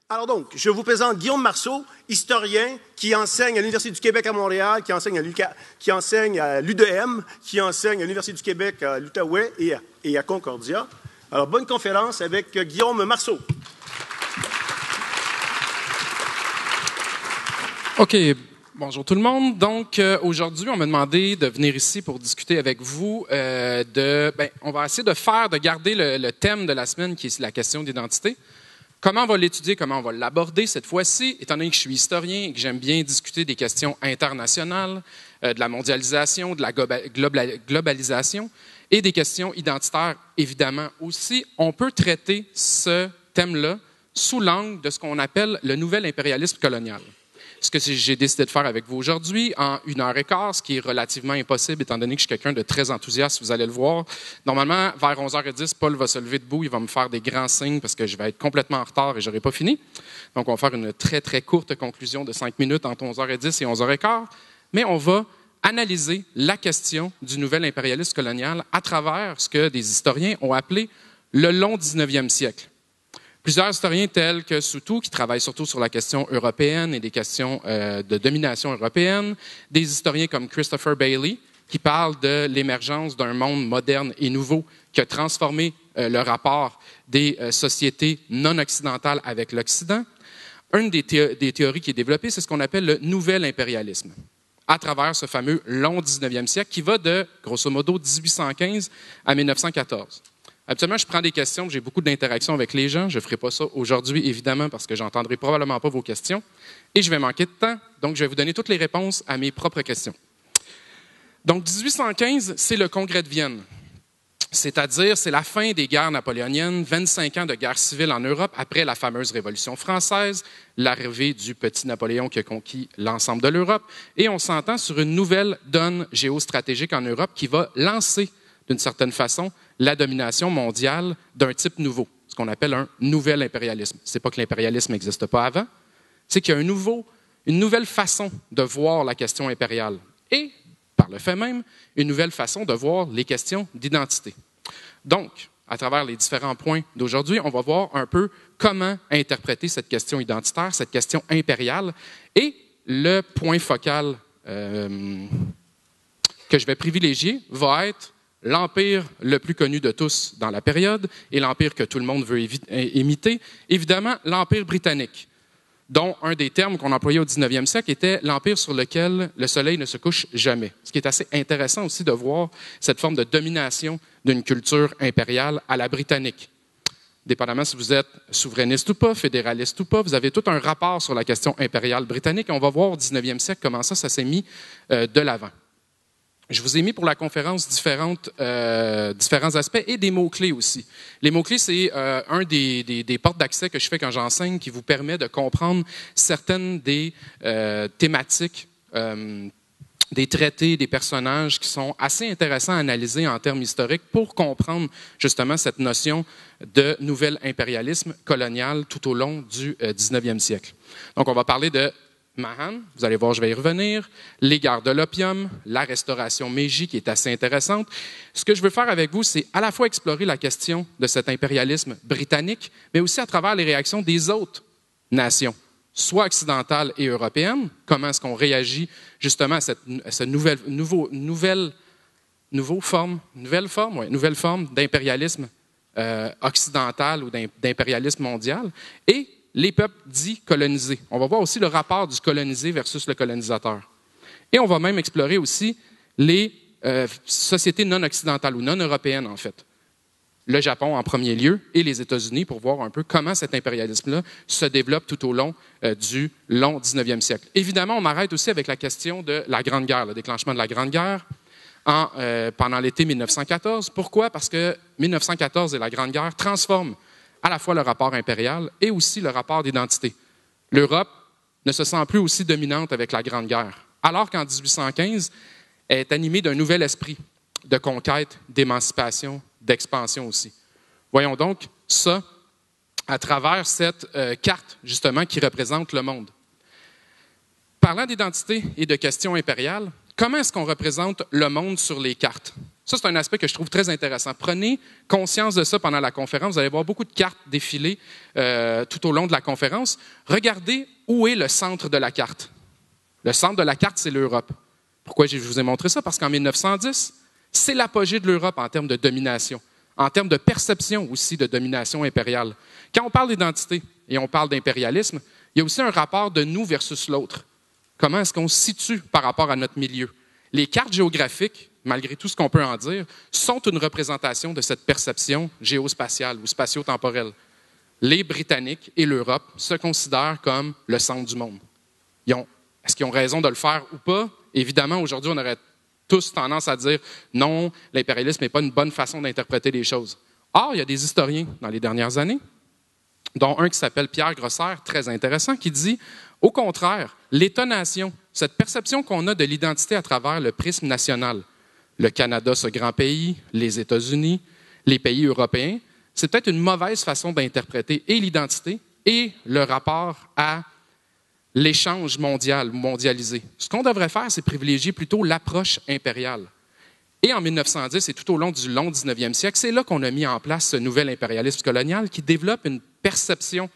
Alors donc, je vous présente Guillaume Marceau, historien qui enseigne à l'Université du Québec à Montréal, qui enseigne à l'UDM, qui enseigne à l'Université du Québec à l'Outaouais et à Concordia. Alors, bonne conférence avec Guillaume Marceau. OK. Bonjour tout le monde. Donc, aujourd'hui, on m'a demandé de venir ici pour discuter avec vous on va essayer de garder le thème de la semaine qui est la question d'identité. Comment on va l'étudier, comment on va l'aborder cette fois-ci, étant donné que je suis historien et que j'aime bien discuter des questions internationales, de la mondialisation, de la globalisation et des questions identitaires, évidemment aussi, on peut traiter ce thème-là sous l'angle de ce qu'on appelle le nouvel impérialisme colonial. Ce que j'ai décidé de faire avec vous aujourd'hui, en 1h15, ce qui est relativement impossible, étant donné que je suis quelqu'un de très enthousiaste, vous allez le voir. Normalement, vers 11h10, Paul va se lever debout, il va me faire des grands signes parce que je vais être complètement en retard et je n'aurai pas fini. Donc, on va faire une très, très courte conclusion de 5 minutes entre 11h10 et 11h15. Mais on va analyser la question du nouvel impérialisme colonial à travers ce que des historiens ont appelé le long 19e siècle. Plusieurs historiens tels que Soutou, qui travaillent surtout sur la question européenne et des questions de domination européenne, des historiens comme Christopher Bailey, qui parlent de l'émergence d'un monde moderne et nouveau qui a transformé le rapport des sociétés non occidentales avec l'Occident. Une des théories qui est développée, c'est ce qu'on appelle le nouvel impérialisme, à travers ce fameux long 19e siècle qui va de, grosso modo, 1815 à 1914. Habituellement, je prends des questions, j'ai beaucoup d'interactions avec les gens. Je ne ferai pas ça aujourd'hui, évidemment, parce que j'entendrai probablement pas vos questions. Et je vais manquer de temps, donc je vais vous donner toutes les réponses à mes propres questions. Donc, 1815, c'est le Congrès de Vienne. C'est-à-dire, c'est la fin des guerres napoléoniennes, 25 ans de guerre civile en Europe après la fameuse Révolution française, l'arrivée du petit Napoléon qui a conquis l'ensemble de l'Europe. Et on s'entend sur une nouvelle donne géostratégique en Europe qui va lancer, d'une certaine façon, la domination mondiale d'un type nouveau, ce qu'on appelle un nouvel impérialisme. Ce n'est pas que l'impérialisme n'existe pas avant, c'est qu'il y a une nouvelle façon de voir la question impériale et, par le fait même, une nouvelle façon de voir les questions d'identité. Donc, à travers les différents points d'aujourd'hui, on va voir un peu comment interpréter cette question identitaire, cette question impériale, et le point focal que je vais privilégier va être l'empire le plus connu de tous dans la période et l'empire que tout le monde veut imiter, évidemment l'empire britannique, dont un des termes qu'on employait au 19e siècle était l'empire sur lequel le soleil ne se couche jamais. Ce qui est assez intéressant aussi de voir cette forme de domination d'une culture impériale à la britannique. Dépendamment si vous êtes souverainiste ou pas, fédéraliste ou pas, vous avez tout un rapport sur la question impériale britannique et on va voir au 19e siècle comment ça s'est mis de l'avant. Je vous ai mis pour la conférence différents aspects et des mots-clés aussi. Les mots-clés, c'est un des portes d'accès que je fais quand j'enseigne qui vous permet de comprendre certaines des thématiques, des traités, des personnages qui sont assez intéressants à analyser en termes historiques pour comprendre justement cette notion de nouvel impérialisme colonial tout au long du 19e siècle. Donc, on va parler de Mahan, vous allez voir, je vais y revenir, les guerres de l'opium, la restauration Meiji qui est assez intéressante. Ce que je veux faire avec vous, c'est à la fois explorer la question de cet impérialisme britannique, mais aussi à travers les réactions des autres nations, soit occidentales et européennes, comment est-ce qu'on réagit justement à cette nouvelle forme d'impérialisme occidental ou d'impérialisme mondial, et les peuples dits colonisés. On va voir aussi le rapport du colonisé versus le colonisateur. Et on va même explorer aussi les sociétés non occidentales ou non européennes, en fait. Le Japon en premier lieu et les États-Unis pour voir un peu comment cet impérialisme-là se développe tout au long du long 19e siècle. Évidemment, on m'arrête aussi avec la question de la Grande Guerre, le déclenchement de la Grande Guerre pendant l'été 1914. Pourquoi? Parce que 1914 et la Grande Guerre transforment à la fois le rapport impérial et aussi le rapport d'identité. L'Europe ne se sent plus aussi dominante avec la Grande Guerre, alors qu'en 1815, elle est animée d'un nouvel esprit de conquête, d'émancipation, d'expansion aussi. Voyons donc ça à travers cette carte, justement, qui représente le monde. Parlant d'identité et de questions impériales, comment est-ce qu'on représente le monde sur les cartes? Ça, c'est un aspect que je trouve très intéressant. Prenez conscience de ça pendant la conférence. Vous allez voir beaucoup de cartes défiler tout au long de la conférence. Regardez où est le centre de la carte. Le centre de la carte, c'est l'Europe. Pourquoi je vous ai montré ça? Parce qu'en 1910, c'est l'apogée de l'Europe en termes de domination, en termes de perception aussi de domination impériale. Quand on parle d'identité et on parle d'impérialisme, il y a aussi un rapport de nous versus l'autre. Comment est-ce qu'on se situe par rapport à notre milieu? Les cartes géographiques, malgré tout ce qu'on peut en dire, sont une représentation de cette perception géospatiale ou spatio-temporelle. Les Britanniques et l'Europe se considèrent comme le centre du monde. Est-ce qu'ils ont raison de le faire ou pas? Évidemment, aujourd'hui, on aurait tous tendance à dire non, l'impérialisme n'est pas une bonne façon d'interpréter les choses. Or, il y a des historiens dans les dernières années, dont un qui s'appelle Pierre Grosser, très intéressant, qui dit, au contraire, l'État-nation, cette perception qu'on a de l'identité à travers le prisme national, le Canada, ce grand pays, les États-Unis, les pays européens, c'est peut-être une mauvaise façon d'interpréter et l'identité et le rapport à l'échange mondial, mondialisé. Ce qu'on devrait faire, c'est privilégier plutôt l'approche impériale. Et en 1910 et tout au long du long 19e siècle, c'est là qu'on a mis en place ce nouvel impérialisme colonial qui développe une perception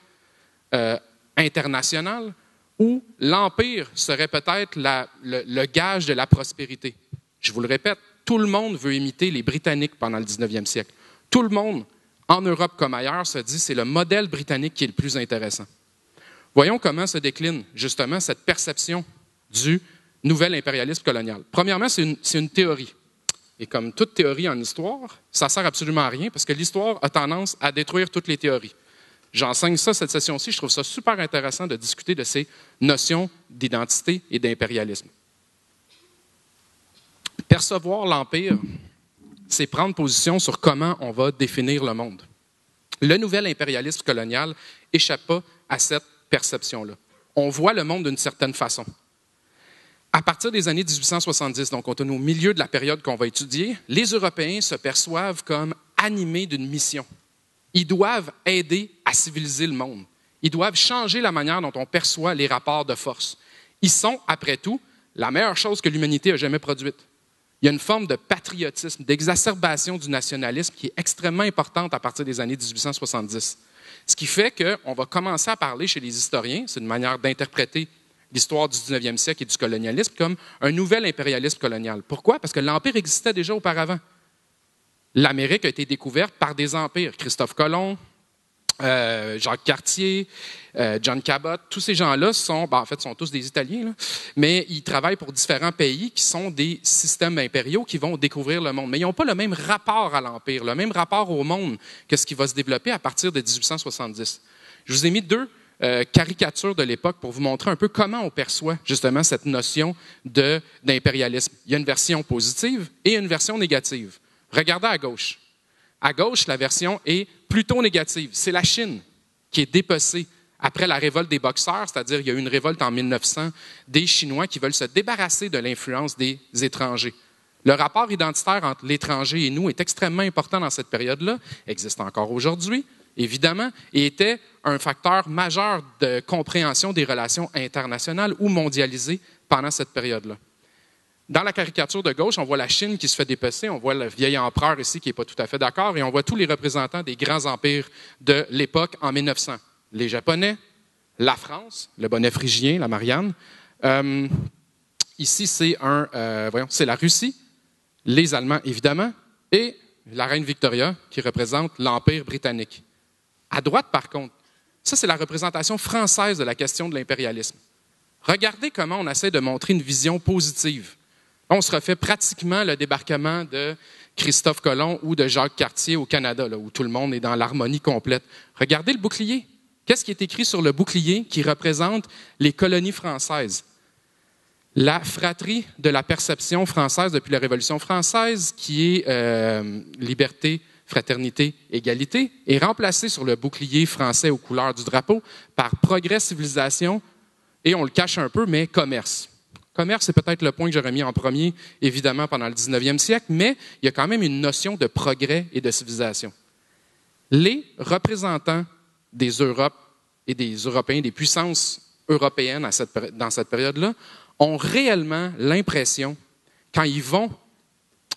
internationale où l'empire serait peut-être le gage de la prospérité. Je vous le répète, tout le monde veut imiter les Britanniques pendant le 19e siècle. Tout le monde, en Europe comme ailleurs, se dit que c'est le modèle britannique qui est le plus intéressant. Voyons comment se décline justement cette perception du nouvel impérialisme colonial. Premièrement, c'est une théorie. Et comme toute théorie en histoire, ça ne sert absolument à rien parce que l'histoire a tendance à détruire toutes les théories. J'enseigne ça cette session-ci. Je trouve ça super intéressant de discuter de ces notions d'identité et d'impérialisme. Percevoir l'Empire, c'est prendre position sur comment on va définir le monde. Le nouvel impérialisme colonial n'échappe pas à cette perception-là. On voit le monde d'une certaine façon. À partir des années 1870, donc on est au milieu de la période qu'on va étudier, les Européens se perçoivent comme animés d'une mission. Ils doivent aider à civiliser le monde. Ils doivent changer la manière dont on perçoit les rapports de force. Ils sont, après tout, la meilleure chose que l'humanité a jamais produite. Il y a une forme de patriotisme, d'exacerbation du nationalisme qui est extrêmement importante à partir des années 1870. Ce qui fait qu'on va commencer à parler chez les historiens, c'est une manière d'interpréter l'histoire du 19e siècle et du colonialisme comme un nouvel impérialisme colonial. Pourquoi? Parce que l'Empire existait déjà auparavant. L'Amérique a été découverte par des empires. Christophe Colomb, Jacques Cartier, John Cabot, tous ces gens-là sont tous des Italiens, là, mais ils travaillent pour différents pays qui sont des systèmes impériaux qui vont découvrir le monde. Mais ils n'ont pas le même rapport à l'Empire, le même rapport au monde que ce qui va se développer à partir de 1870. Je vous ai mis deux caricatures de l'époque pour vous montrer un peu comment on perçoit justement cette notion d'impérialisme. Il y a une version positive et une version négative. Regardez à gauche. À gauche, la version est plutôt négative. C'est la Chine qui est dépecée après la révolte des Boxers, c'est-à-dire il y a eu une révolte en 1900 des Chinois qui veulent se débarrasser de l'influence des étrangers. Le rapport identitaire entre l'étranger et nous est extrêmement important dans cette période-là, existe encore aujourd'hui, évidemment, et était un facteur majeur de compréhension des relations internationales ou mondialisées pendant cette période-là. Dans la caricature de gauche, on voit la Chine qui se fait dépecer, on voit le vieil empereur ici qui n'est pas tout à fait d'accord, et on voit tous les représentants des grands empires de l'époque en 1900. Les Japonais, la France, le bonnet phrygien, la Marianne. Ici, c'est la Russie, les Allemands, évidemment, et la reine Victoria, qui représente l'Empire britannique. À droite, par contre, ça, c'est la représentation française de la question de l'impérialisme. Regardez comment on essaie de montrer une vision positive. On se refait pratiquement le débarquement de Christophe Colomb ou de Jacques Cartier au Canada, là, où tout le monde est dans l'harmonie complète. Regardez le bouclier. Qu'est-ce qui est écrit sur le bouclier qui représente les colonies françaises? La fratrie de la perception française depuis la Révolution française, qui est liberté, fraternité, égalité, est remplacée sur le bouclier français aux couleurs du drapeau par progrès, civilisation, et on le cache un peu, mais commerce. Commerce, c'est peut-être le point que j'aurais mis en premier, évidemment, pendant le 19e siècle, mais il y a quand même une notion de progrès et de civilisation. Les représentants des Europes et des Européens, des puissances européennes dans cette période-là, ont réellement l'impression, quand ils vont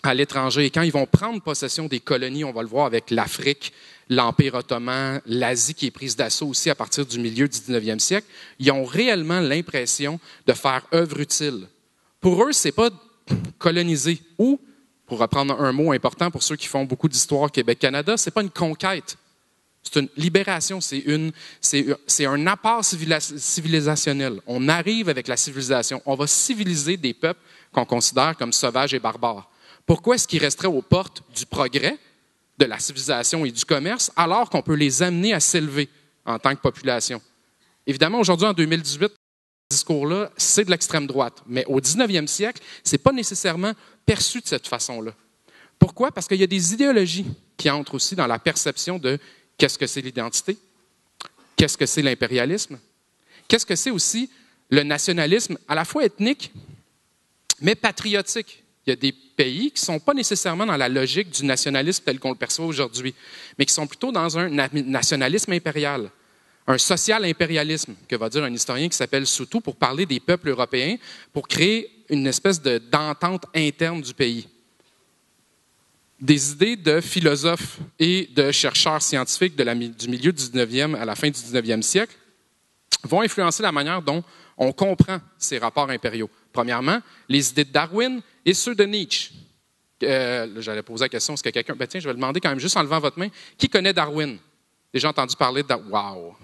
à l'étranger. Et quand ils vont prendre possession des colonies, on va le voir avec l'Afrique, l'Empire ottoman, l'Asie qui est prise d'assaut aussi à partir du milieu du 19e siècle, ils ont réellement l'impression de faire œuvre utile. Pour eux, ce n'est pas coloniser ou, pour reprendre un mot important pour ceux qui font beaucoup d'histoire Québec-Canada, ce n'est pas une conquête. C'est une libération, c'est un apport civilisationnel. On arrive avec la civilisation. On va civiliser des peuples qu'on considère comme sauvages et barbares. Pourquoi est-ce qu'ils resteraient aux portes du progrès, de la civilisation et du commerce, alors qu'on peut les amener à s'élever en tant que population? Évidemment, aujourd'hui, en 2018, ce discours-là, c'est de l'extrême droite. Mais au 19e siècle, ce n'est pas nécessairement perçu de cette façon-là. Pourquoi? Parce qu'il y a des idéologies qui entrent aussi dans la perception de qu'est-ce que c'est l'identité, qu'est-ce que c'est l'impérialisme, qu'est-ce que c'est aussi le nationalisme à la fois ethnique, mais patriotique. Il y a des pays qui ne sont pas nécessairement dans la logique du nationalisme tel qu'on le perçoit aujourd'hui, mais qui sont plutôt dans un nationalisme impérial, un social-impérialisme, que va dire un historien qui s'appelle Soutou, pour parler des peuples européens, pour créer une espèce d'entente interne du pays. Des idées de philosophes et de chercheurs scientifiques du milieu du 19e à la fin du 19e siècle vont influencer la manière dont on comprend ces rapports impériaux. Premièrement, les idées de Darwin et ceux de Nietzsche. J'allais poser la question, est-ce que quelqu'un... Tiens, je vais le demander quand même, juste en levant votre main. Qui connaît Darwin? Déjà entendu parler de Darwin? Wow!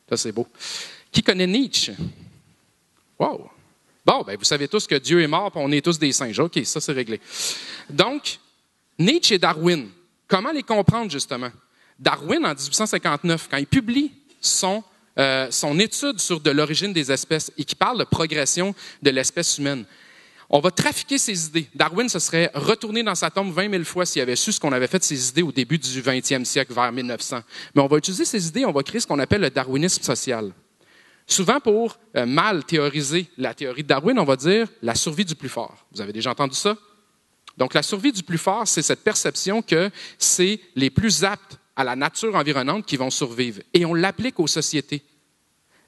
Ça, c'est beau. Qui connaît Nietzsche? Wow! Bon, bien, vous savez tous que Dieu est mort et on est tous des singes. OK, ça, c'est réglé. Donc, Nietzsche et Darwin, comment les comprendre, justement? Darwin, en 1859, quand il publie son étude sur de l'origine des espèces et qui parle de progression de l'espèce humaine, on va trafiquer ses idées. Darwin se serait retourné dans sa tombe 20 000 fois s'il avait su ce qu'on avait fait de ses idées au début du 20e siècle, vers 1900. Mais on va utiliser ces idées, on va créer ce qu'on appelle le darwinisme social. Souvent, pour mal théoriser la théorie de Darwin, on va dire la survie du plus fort. Vous avez déjà entendu ça? Donc, la survie du plus fort, c'est cette perception que c'est les plus aptes à la nature environnante qui vont survivre. Et on l'applique aux sociétés.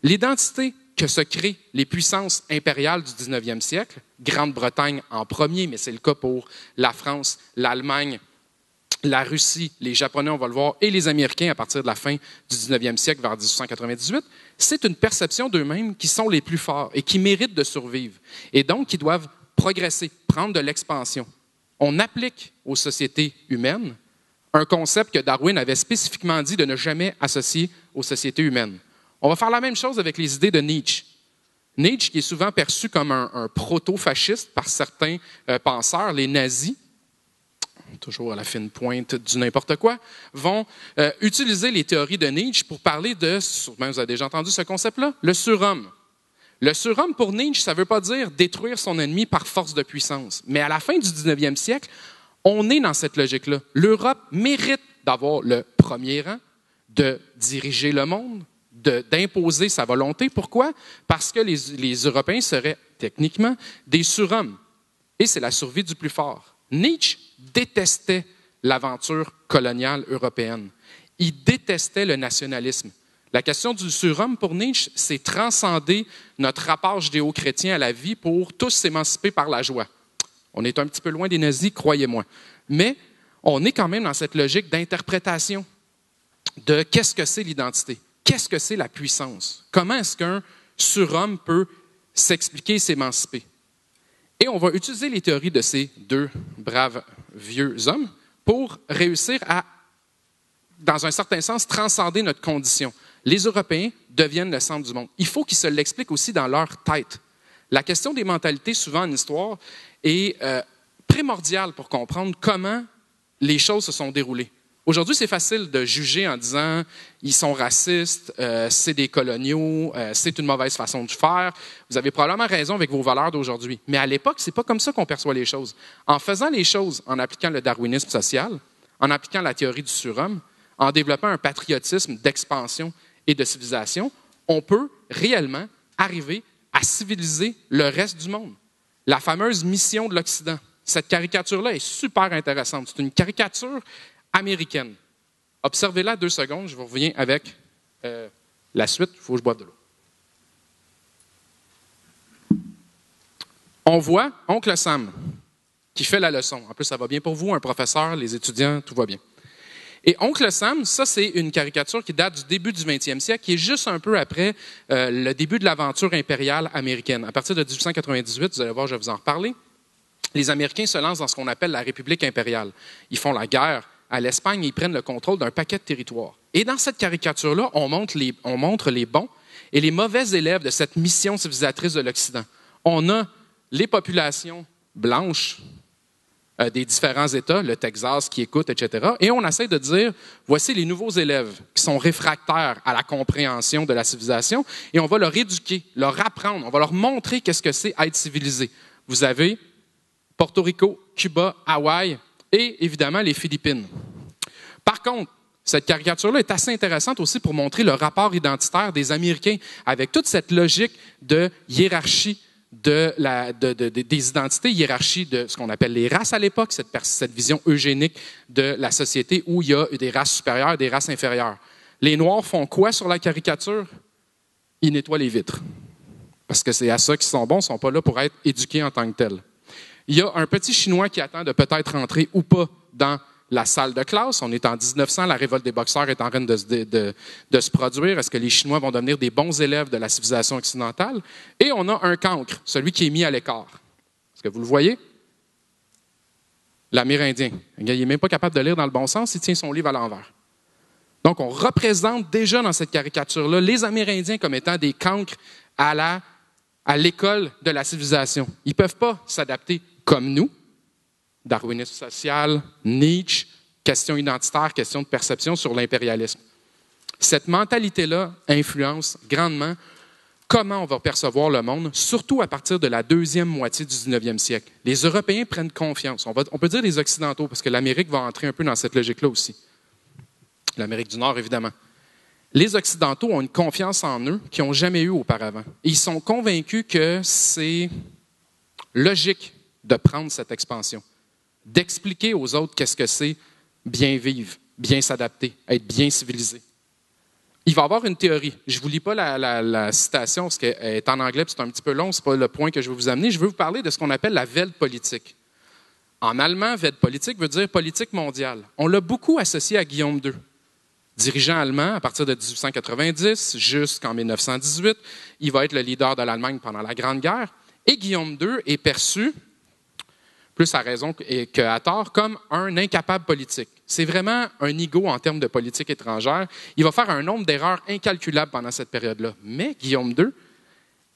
L'identité que se créent les puissances impériales du 19e siècle, Grande-Bretagne en premier, mais c'est le cas pour la France, l'Allemagne, la Russie, les Japonais, on va le voir, et les Américains à partir de la fin du 19e siècle, vers 1898, c'est une perception d'eux-mêmes qui sont les plus forts et qui méritent de survivre. Et donc, qui doivent progresser, prendre de l'expansion. On applique aux sociétés humaines un concept que Darwin avait spécifiquement dit de ne jamais associer aux sociétés humaines. On va faire la même chose avec les idées de Nietzsche. Nietzsche, qui est souvent perçu comme un proto-fasciste par certains penseurs, les nazis, toujours à la fine pointe du n'importe quoi, vont utiliser les théories de Nietzsche pour parler de, vous avez déjà entendu ce concept-là, le surhomme. Le surhomme, pour Nietzsche, ça ne veut pas dire détruire son ennemi par force de puissance. Mais à la fin du 19e siècle, on est dans cette logique-là. L'Europe mérite d'avoir le premier rang, de diriger le monde, d'imposer sa volonté. Pourquoi? Parce que les Européens seraient techniquement des surhommes. Et c'est la survie du plus fort. Nietzsche détestait l'aventure coloniale européenne. Il détestait le nationalisme. La question du surhomme pour Nietzsche, c'est transcender notre rapport judéo-chrétien à la vie pour tous s'émanciper par la joie. On est un petit peu loin des nazis, croyez-moi. Mais on est quand même dans cette logique d'interprétation de qu'est-ce que c'est l'identité, qu'est-ce que c'est la puissance, comment est-ce qu'un surhomme peut s'expliquer et s'émanciper. Et on va utiliser les théories de ces deux braves vieux hommes pour réussir à, dans un certain sens, transcender notre condition. Les Européens deviennent le centre du monde. Il faut qu'ils se l'expliquent aussi dans leur tête. La question des mentalités, souvent en histoire, est primordiale pour comprendre comment les choses se sont déroulées. Aujourd'hui, c'est facile de juger en disant « ils sont racistes, c'est des coloniaux, c'est une mauvaise façon de faire ». Vous avez probablement raison avec vos valeurs d'aujourd'hui. Mais à l'époque, ce n'est pas comme ça qu'on perçoit les choses. En faisant les choses en appliquant le darwinisme social, en appliquant la théorie du surhomme, en développant un patriotisme d'expansion et de civilisation, on peut réellement arriver à civiliser le reste du monde. La fameuse mission de l'Occident. Cette caricature-là est super intéressante. C'est une caricature américaine. Observez-la 2 secondes, je vous reviens avec la suite. Il faut que je boive de l'eau. On voit Oncle Sam, qui fait la leçon. En plus, ça va bien pour vous, un professeur, les étudiants, tout va bien. Et Oncle Sam, ça, c'est une caricature qui date du début du 20e siècle, qui est juste un peu après le début de l'aventure impériale américaine. À partir de 1898, vous allez voir, je vais vous en reparler, les Américains se lancent dans ce qu'on appelle la République impériale. Ils font la guerre à l'Espagne et ils prennent le contrôle d'un paquet de territoires. Et dans cette caricature-là, on montre les bons et les mauvais élèves de cette mission civilisatrice de l'Occident. On a les populations blanches des différents États, le Texas qui écoute, etc. Et on essaie de dire, voici les nouveaux élèves qui sont réfractaires à la compréhension de la civilisation et on va leur éduquer, leur apprendre, on va leur montrer qu'est-ce que c'est être civilisé. Vous avez Porto Rico, Cuba, Hawaï et évidemment les Philippines. Par contre, cette caricature-là est assez intéressante aussi pour montrer le rapport identitaire des Américains avec toute cette logique de hiérarchie des identités, hiérarchie de ce qu'on appelle les races à l'époque, cette vision eugénique de la société où il y a des races supérieures et des races inférieures. Les Noirs font quoi sur la caricature? Ils nettoient les vitres. Parce que c'est à ça qu'ils sont bons, ils ne sont pas là pour être éduqués en tant que tels. Il y a un petit Chinois qui attend de peut-être rentrer ou pas dans la salle de classe. On est en 1900, la révolte des boxeurs est en train de se produire. Est-ce que les Chinois vont devenir des bons élèves de la civilisation occidentale? Et on a un cancre, celui qui est mis à l'écart. Est-ce que vous le voyez? L'Amérindien. Il n'est même pas capable de lire dans le bon sens, il tient son livre à l'envers. Donc, on représente déjà dans cette caricature-là les Amérindiens comme étant des cancres à l'école de la civilisation. Ils ne peuvent pas s'adapter comme nous. Darwinisme social, Nietzsche, question identitaire, question de perception sur l'impérialisme. Cette mentalité-là influence grandement comment on va percevoir le monde, surtout à partir de la deuxième moitié du 19e siècle. Les Européens prennent confiance. On peut dire les Occidentaux, parce que l'Amérique va entrer un peu dans cette logique-là aussi. L'Amérique du Nord, évidemment. Les Occidentaux ont une confiance en eux qu'ils n'ont jamais eue auparavant. Et ils sont convaincus que c'est logique de prendre cette expansion, d'expliquer aux autres qu'est-ce que c'est bien vivre, bien s'adapter, être bien civilisé. Il va y avoir une théorie. Je ne vous lis pas la citation parce qu'elle est en anglais, c'est un petit peu long, ce n'est pas le point que je veux vous amener. Je veux vous parler de ce qu'on appelle la Weltpolitik. En allemand, Weltpolitik veut dire politique mondiale. On l'a beaucoup associé à Guillaume II. Dirigeant allemand à partir de 1890 jusqu'en 1918, il va être le leader de l'Allemagne pendant la Grande Guerre. Et Guillaume II est perçu, plus à raison qu'à tort, comme un incapable politique. C'est vraiment un ego en termes de politique étrangère. Il va faire un nombre d'erreurs incalculables pendant cette période-là. Mais Guillaume II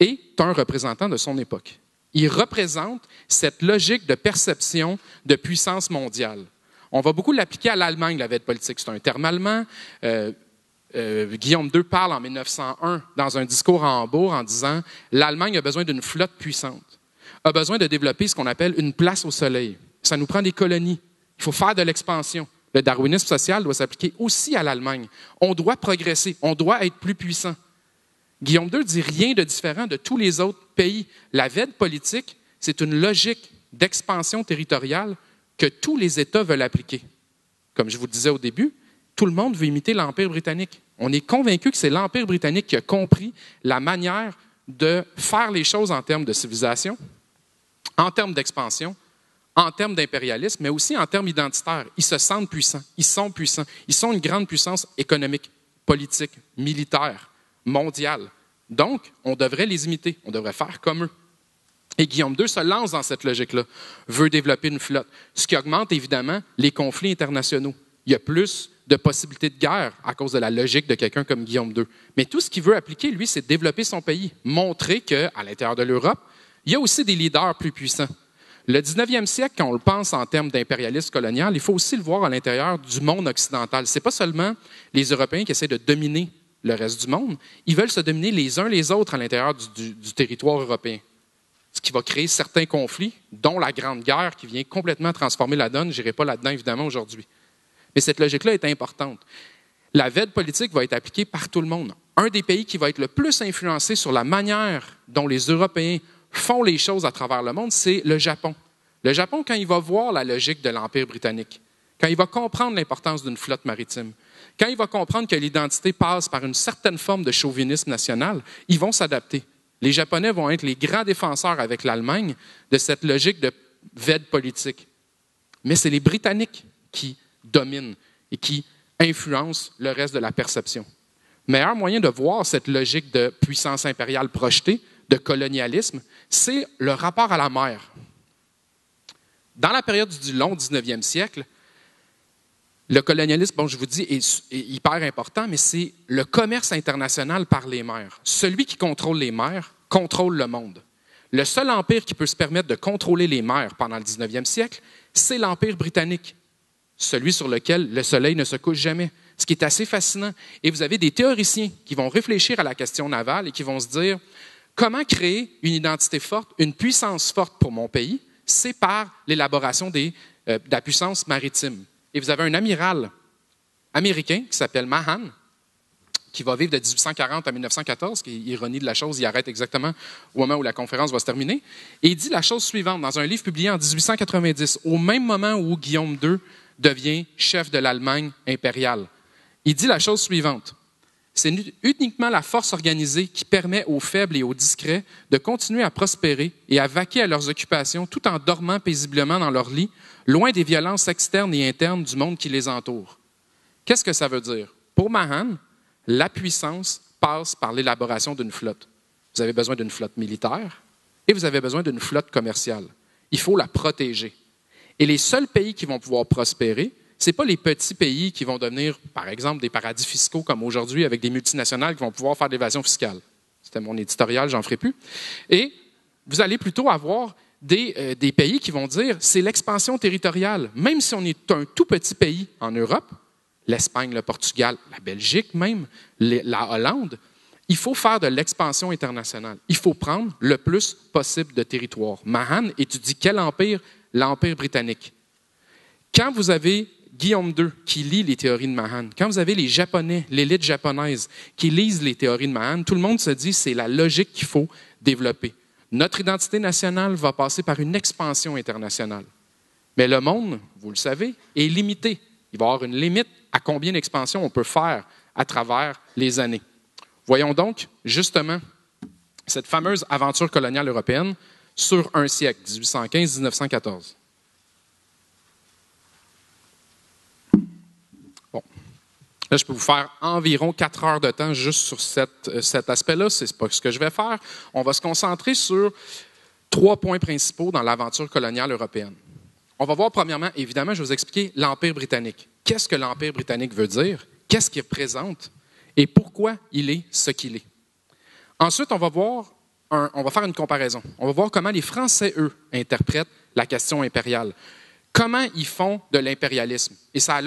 est un représentant de son époque. Il représente cette logique de perception de puissance mondiale. On va beaucoup l'appliquer à l'Allemagne, la Weltpolitik. C'est un terme allemand. Guillaume II parle en 1901 dans un discours à Hambourg en disant « L'Allemagne a besoin d'une flotte puissante, a besoin de développer ce qu'on appelle une place au soleil. Ça nous prend des colonies. Il faut faire de l'expansion. Le darwinisme social doit s'appliquer aussi à l'Allemagne. On doit progresser, on doit être plus puissant. » Guillaume II dit rien de différent de tous les autres pays. La Weltpolitik, c'est une logique d'expansion territoriale que tous les États veulent appliquer. Comme je vous le disais au début, tout le monde veut imiter l'Empire britannique. On est convaincu que c'est l'Empire britannique qui a compris la manière de faire les choses en termes de civilisation, en termes d'expansion, en termes d'impérialisme, mais aussi en termes identitaires. Ils se sentent puissants, ils sont puissants, ils sont une grande puissance économique, politique, militaire, mondiale. Donc, on devrait les imiter, on devrait faire comme eux. Et Guillaume II se lance dans cette logique-là, veut développer une flotte, ce qui augmente évidemment les conflits internationaux. Il y a plus de possibilités de guerre à cause de la logique de quelqu'un comme Guillaume II. Mais tout ce qu'il veut appliquer, lui, c'est développer son pays, montrer qu'à l'intérieur de l'Europe, il y a aussi des leaders plus puissants. Le 19e siècle, quand on le pense en termes d'impérialisme colonial, il faut aussi le voir à l'intérieur du monde occidental. Ce n'est pas seulement les Européens qui essaient de dominer le reste du monde, ils veulent se dominer les uns les autres à l'intérieur du territoire européen. Ce qui va créer certains conflits, dont la Grande Guerre qui vient complètement transformer la donne. Je n'irai pas là-dedans, évidemment, aujourd'hui. Mais cette logique-là est importante. La Weltpolitik va être appliquée par tout le monde. Un des pays qui va être le plus influencé sur la manière dont les Européens font les choses à travers le monde, c'est le Japon. Le Japon, quand il va voir la logique de l'Empire britannique, quand il va comprendre l'importance d'une flotte maritime, quand il va comprendre que l'identité passe par une certaine forme de chauvinisme national, ils vont s'adapter. Les Japonais vont être les grands défenseurs avec l'Allemagne de cette logique vide politique. Mais c'est les Britanniques qui dominent et qui influencent le reste de la perception. Meilleur moyen de voir cette logique de puissance impériale projetée, de colonialisme, c'est le rapport à la mer. Dans la période du long 19e siècle, le colonialisme, bon, je vous dis, est hyper important, mais c'est le commerce international par les mers. Celui qui contrôle les mers contrôle le monde. Le seul empire qui peut se permettre de contrôler les mers pendant le 19e siècle, c'est l'Empire britannique, celui sur lequel le soleil ne se couche jamais, ce qui est assez fascinant. Et vous avez des théoriciens qui vont réfléchir à la question navale et qui vont se dire comment créer une identité forte, une puissance forte pour mon pays, c'est par l'élaboration de la puissance maritime. Et vous avez un amiral américain qui s'appelle Mahan, qui va vivre de 1840 à 1914, qui est ironie de la chose, il arrête exactement au moment où la conférence va se terminer, et il dit la chose suivante dans un livre publié en 1890, au même moment où Guillaume II devient chef de l'Allemagne impériale. Il dit la chose suivante: c'est uniquement la force organisée qui permet aux faibles et aux discrets de continuer à prospérer et à vaquer à leurs occupations tout en dormant paisiblement dans leur lit, loin des violences externes et internes du monde qui les entoure. Qu'est-ce que ça veut dire? Pour Mahan, la puissance passe par l'élaboration d'une flotte. Vous avez besoin d'une flotte militaire et vous avez besoin d'une flotte commerciale. Il faut la protéger. Et les seuls pays qui vont pouvoir prospérer, ce n'est pas les petits pays qui vont devenir, par exemple, des paradis fiscaux comme aujourd'hui avec des multinationales qui vont pouvoir faire de l'évasion fiscale. C'était mon éditorial, j'en ferai plus. Et vous allez plutôt avoir des pays qui vont dire c'est l'expansion territoriale. Même si on est un tout petit pays en Europe, l'Espagne, le Portugal, la Belgique même, la Hollande, il faut faire de l'expansion internationale. Il faut prendre le plus possible de territoire. Mahan étudie quel empire? L'Empire britannique. Quand vous avez Guillaume II qui lit les théories de Mahan, quand vous avez les Japonais, l'élite japonaise qui lisent les théories de Mahan, tout le monde se dit c'est la logique qu'il faut développer. Notre identité nationale va passer par une expansion internationale. Mais le monde, vous le savez, est limité. Il va y avoir une limite à combien d'expansions on peut faire à travers les années. Voyons donc, justement, cette fameuse aventure coloniale européenne sur un siècle, 1815-1914. Bon. Là, je peux vous faire environ 4 heures de temps juste sur cet aspect-là. Ce n'est pas ce que je vais faire. On va se concentrer sur 3 points principaux dans l'aventure coloniale européenne. On va voir premièrement, évidemment, je vais vous expliquer l'Empire britannique. Qu'est-ce que l'Empire britannique veut dire? Qu'est-ce qu'il représente? Et pourquoi il est ce qu'il est? Ensuite, on va faire une comparaison. On va voir comment les Français, eux, interprètent la question impériale. Comment ils font de l'impérialisme. Et ça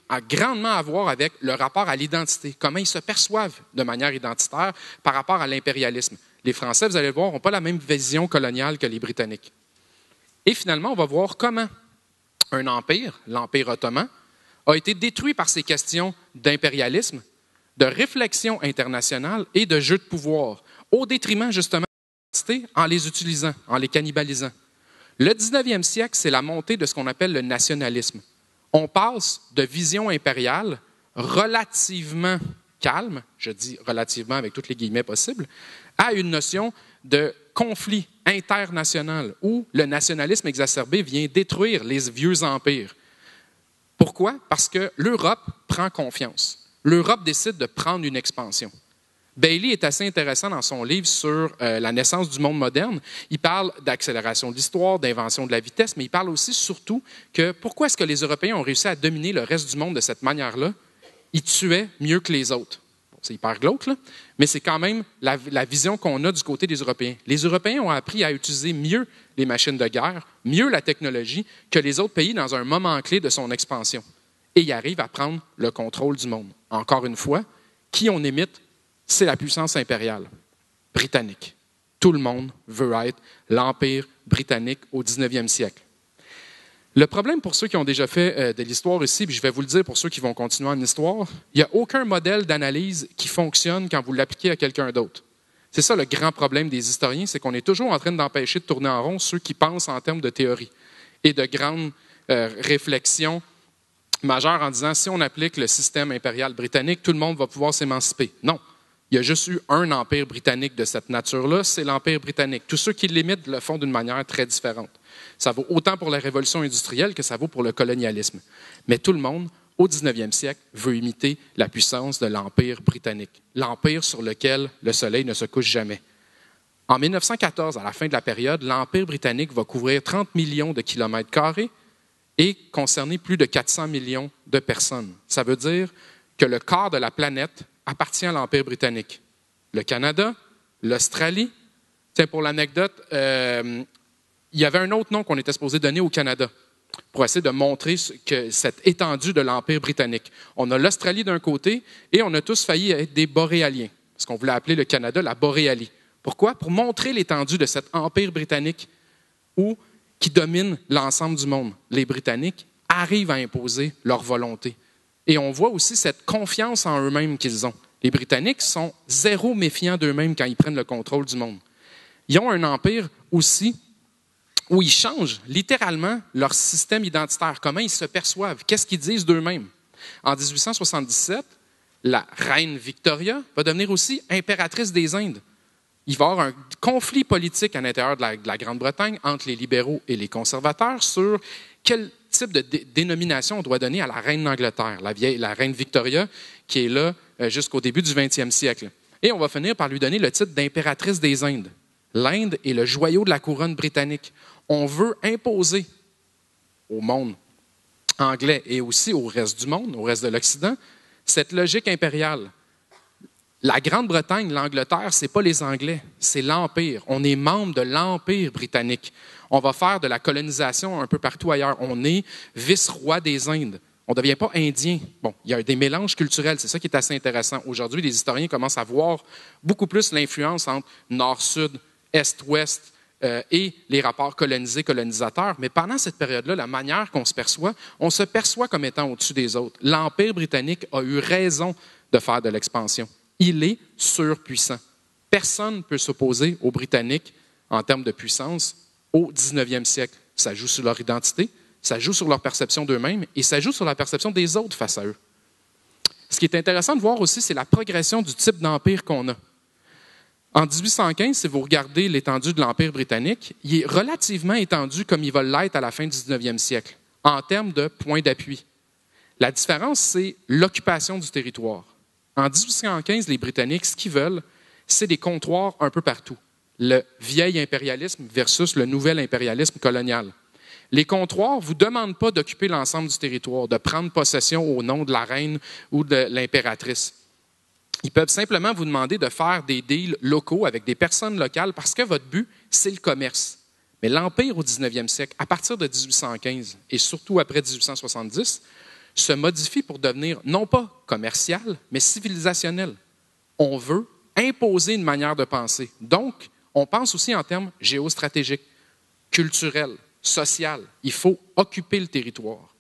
a grandement à voir avec le rapport à l'identité. Comment ils se perçoivent de manière identitaire par rapport à l'impérialisme. Les Français, vous allez le voir, n'ont pas la même vision coloniale que les Britanniques. Et finalement, on va voir comment un empire, l'Empire ottoman, a été détruit par ces questions d'impérialisme, de réflexion internationale et de jeu de pouvoir, au détriment justement de l'identité en les utilisant, en les cannibalisant. Le 19e siècle, c'est la montée de ce qu'on appelle le nationalisme. On passe de vision impériale relativement calme, je dis relativement avec toutes les guillemets possibles, à une notion de conflit international où le nationalisme exacerbé vient détruire les vieux empires. Pourquoi? Parce que l'Europe prend confiance. L'Europe décide de prendre une expansion. Bailey est assez intéressant dans son livre sur la naissance du monde moderne. Il parle d'accélération de l'histoire, d'invention de la vitesse, mais il parle aussi surtout que pourquoi est-ce que les Européens ont réussi à dominer le reste du monde de cette manière-là? Ils tuaient mieux que les autres. Bon, c'est hyper glauque, là, mais c'est quand même la vision qu'on a du côté des Européens. Les Européens ont appris à utiliser mieux les machines de guerre, mieux la technologie que les autres pays dans un moment clé de son expansion. Et ils arrivent à prendre le contrôle du monde. Encore une fois, qui on imite? C'est la puissance impériale britannique. Tout le monde veut être l'Empire britannique au 19e siècle. Le problème pour ceux qui ont déjà fait de l'histoire ici, puis je vais vous le dire pour ceux qui vont continuer en histoire, il n'y a aucun modèle d'analyse qui fonctionne quand vous l'appliquez à quelqu'un d'autre. C'est ça le grand problème des historiens, c'est qu'on est toujours en train d'empêcher de tourner en rond ceux qui pensent en termes de théorie et de grandes réflexions majeures en disant si on applique le système impérial britannique, tout le monde va pouvoir s'émanciper. Non. Il y a juste eu un empire britannique de cette nature-là, c'est l'Empire britannique. Tous ceux qui l'imitent le font d'une manière très différente. Ça vaut autant pour la révolution industrielle que ça vaut pour le colonialisme. Mais tout le monde, au 19e siècle, veut imiter la puissance de l'Empire britannique, l'empire sur lequel le soleil ne se couche jamais. En 1914, à la fin de la période, l'Empire britannique va couvrir 30 millions de kilomètres carrés et concerner plus de 400 millions de personnes. Ça veut dire que le quart de la planète appartient à l'Empire britannique. Le Canada, l'Australie. Tiens, pour l'anecdote, il y avait un autre nom qu'on était supposé donner au Canada pour essayer de montrer que cette étendue de l'Empire britannique. On a l'Australie d'un côté et on a tous failli être des boréaliens, parce qu'on voulait appeler le Canada la Boréalie. Pourquoi? Pour montrer l'étendue de cet Empire britannique qui domine l'ensemble du monde. Les Britanniques arrivent à imposer leur volonté. Et on voit aussi cette confiance en eux-mêmes qu'ils ont. Les Britanniques sont zéro méfiants d'eux-mêmes quand ils prennent le contrôle du monde. Ils ont un empire aussi où ils changent littéralement leur système identitaire, comment ils se perçoivent, qu'est-ce qu'ils disent d'eux-mêmes. En 1877, la reine Victoria va devenir aussi impératrice des Indes. Il va y avoir un conflit politique à l'intérieur de la Grande-Bretagne entre les libéraux et les conservateurs sur quel type de dénomination on doit donner à la reine d'Angleterre, la reine Victoria, qui est là jusqu'au début du 20e siècle. Et on va finir par lui donner le titre d'impératrice des Indes. L'Inde est le joyau de la couronne britannique. On veut imposer au monde anglais et aussi au reste du monde, au reste de l'Occident, cette logique impériale. La Grande-Bretagne, l'Angleterre, ce n'est pas les Anglais, c'est l'Empire. On est membre de l'Empire britannique. On va faire de la colonisation un peu partout ailleurs. On est vice-roi des Indes. On ne devient pas indien. Bon, il y a des mélanges culturels, c'est ça qui est assez intéressant. Aujourd'hui, les historiens commencent à voir beaucoup plus l'influence entre nord-sud, est-ouest et les rapports colonisés-colonisateurs. Mais pendant cette période-là, la manière qu'on se perçoit comme étant au-dessus des autres. L'Empire britannique a eu raison de faire de l'expansion. Il est surpuissant. Personne ne peut s'opposer aux Britanniques en termes de puissance au 19e siècle. Ça joue sur leur identité, ça joue sur leur perception d'eux-mêmes et ça joue sur la perception des autres face à eux. Ce qui est intéressant de voir aussi, c'est la progression du type d'empire qu'on a. En 1815, si vous regardez l'étendue de l'Empire britannique, il est relativement étendu comme il va l'être à la fin du 19e siècle, en termes de points d'appui. La différence, c'est l'occupation du territoire. En 1815, les Britanniques, ce qu'ils veulent, c'est des comptoirs un peu partout. Le vieil impérialisme versus le nouvel impérialisme colonial. Les comptoirs ne vous demandent pas d'occuper l'ensemble du territoire, de prendre possession au nom de la reine ou de l'impératrice. Ils peuvent simplement vous demander de faire des deals locaux avec des personnes locales parce que votre but, c'est le commerce. Mais l'Empire au 19e siècle, à partir de 1815 et surtout après 1870, se modifie pour devenir non pas commercial, mais civilisationnel. On veut imposer une manière de penser. Donc, on pense aussi en termes géostratégiques, culturels, social. Il faut occuper le territoire.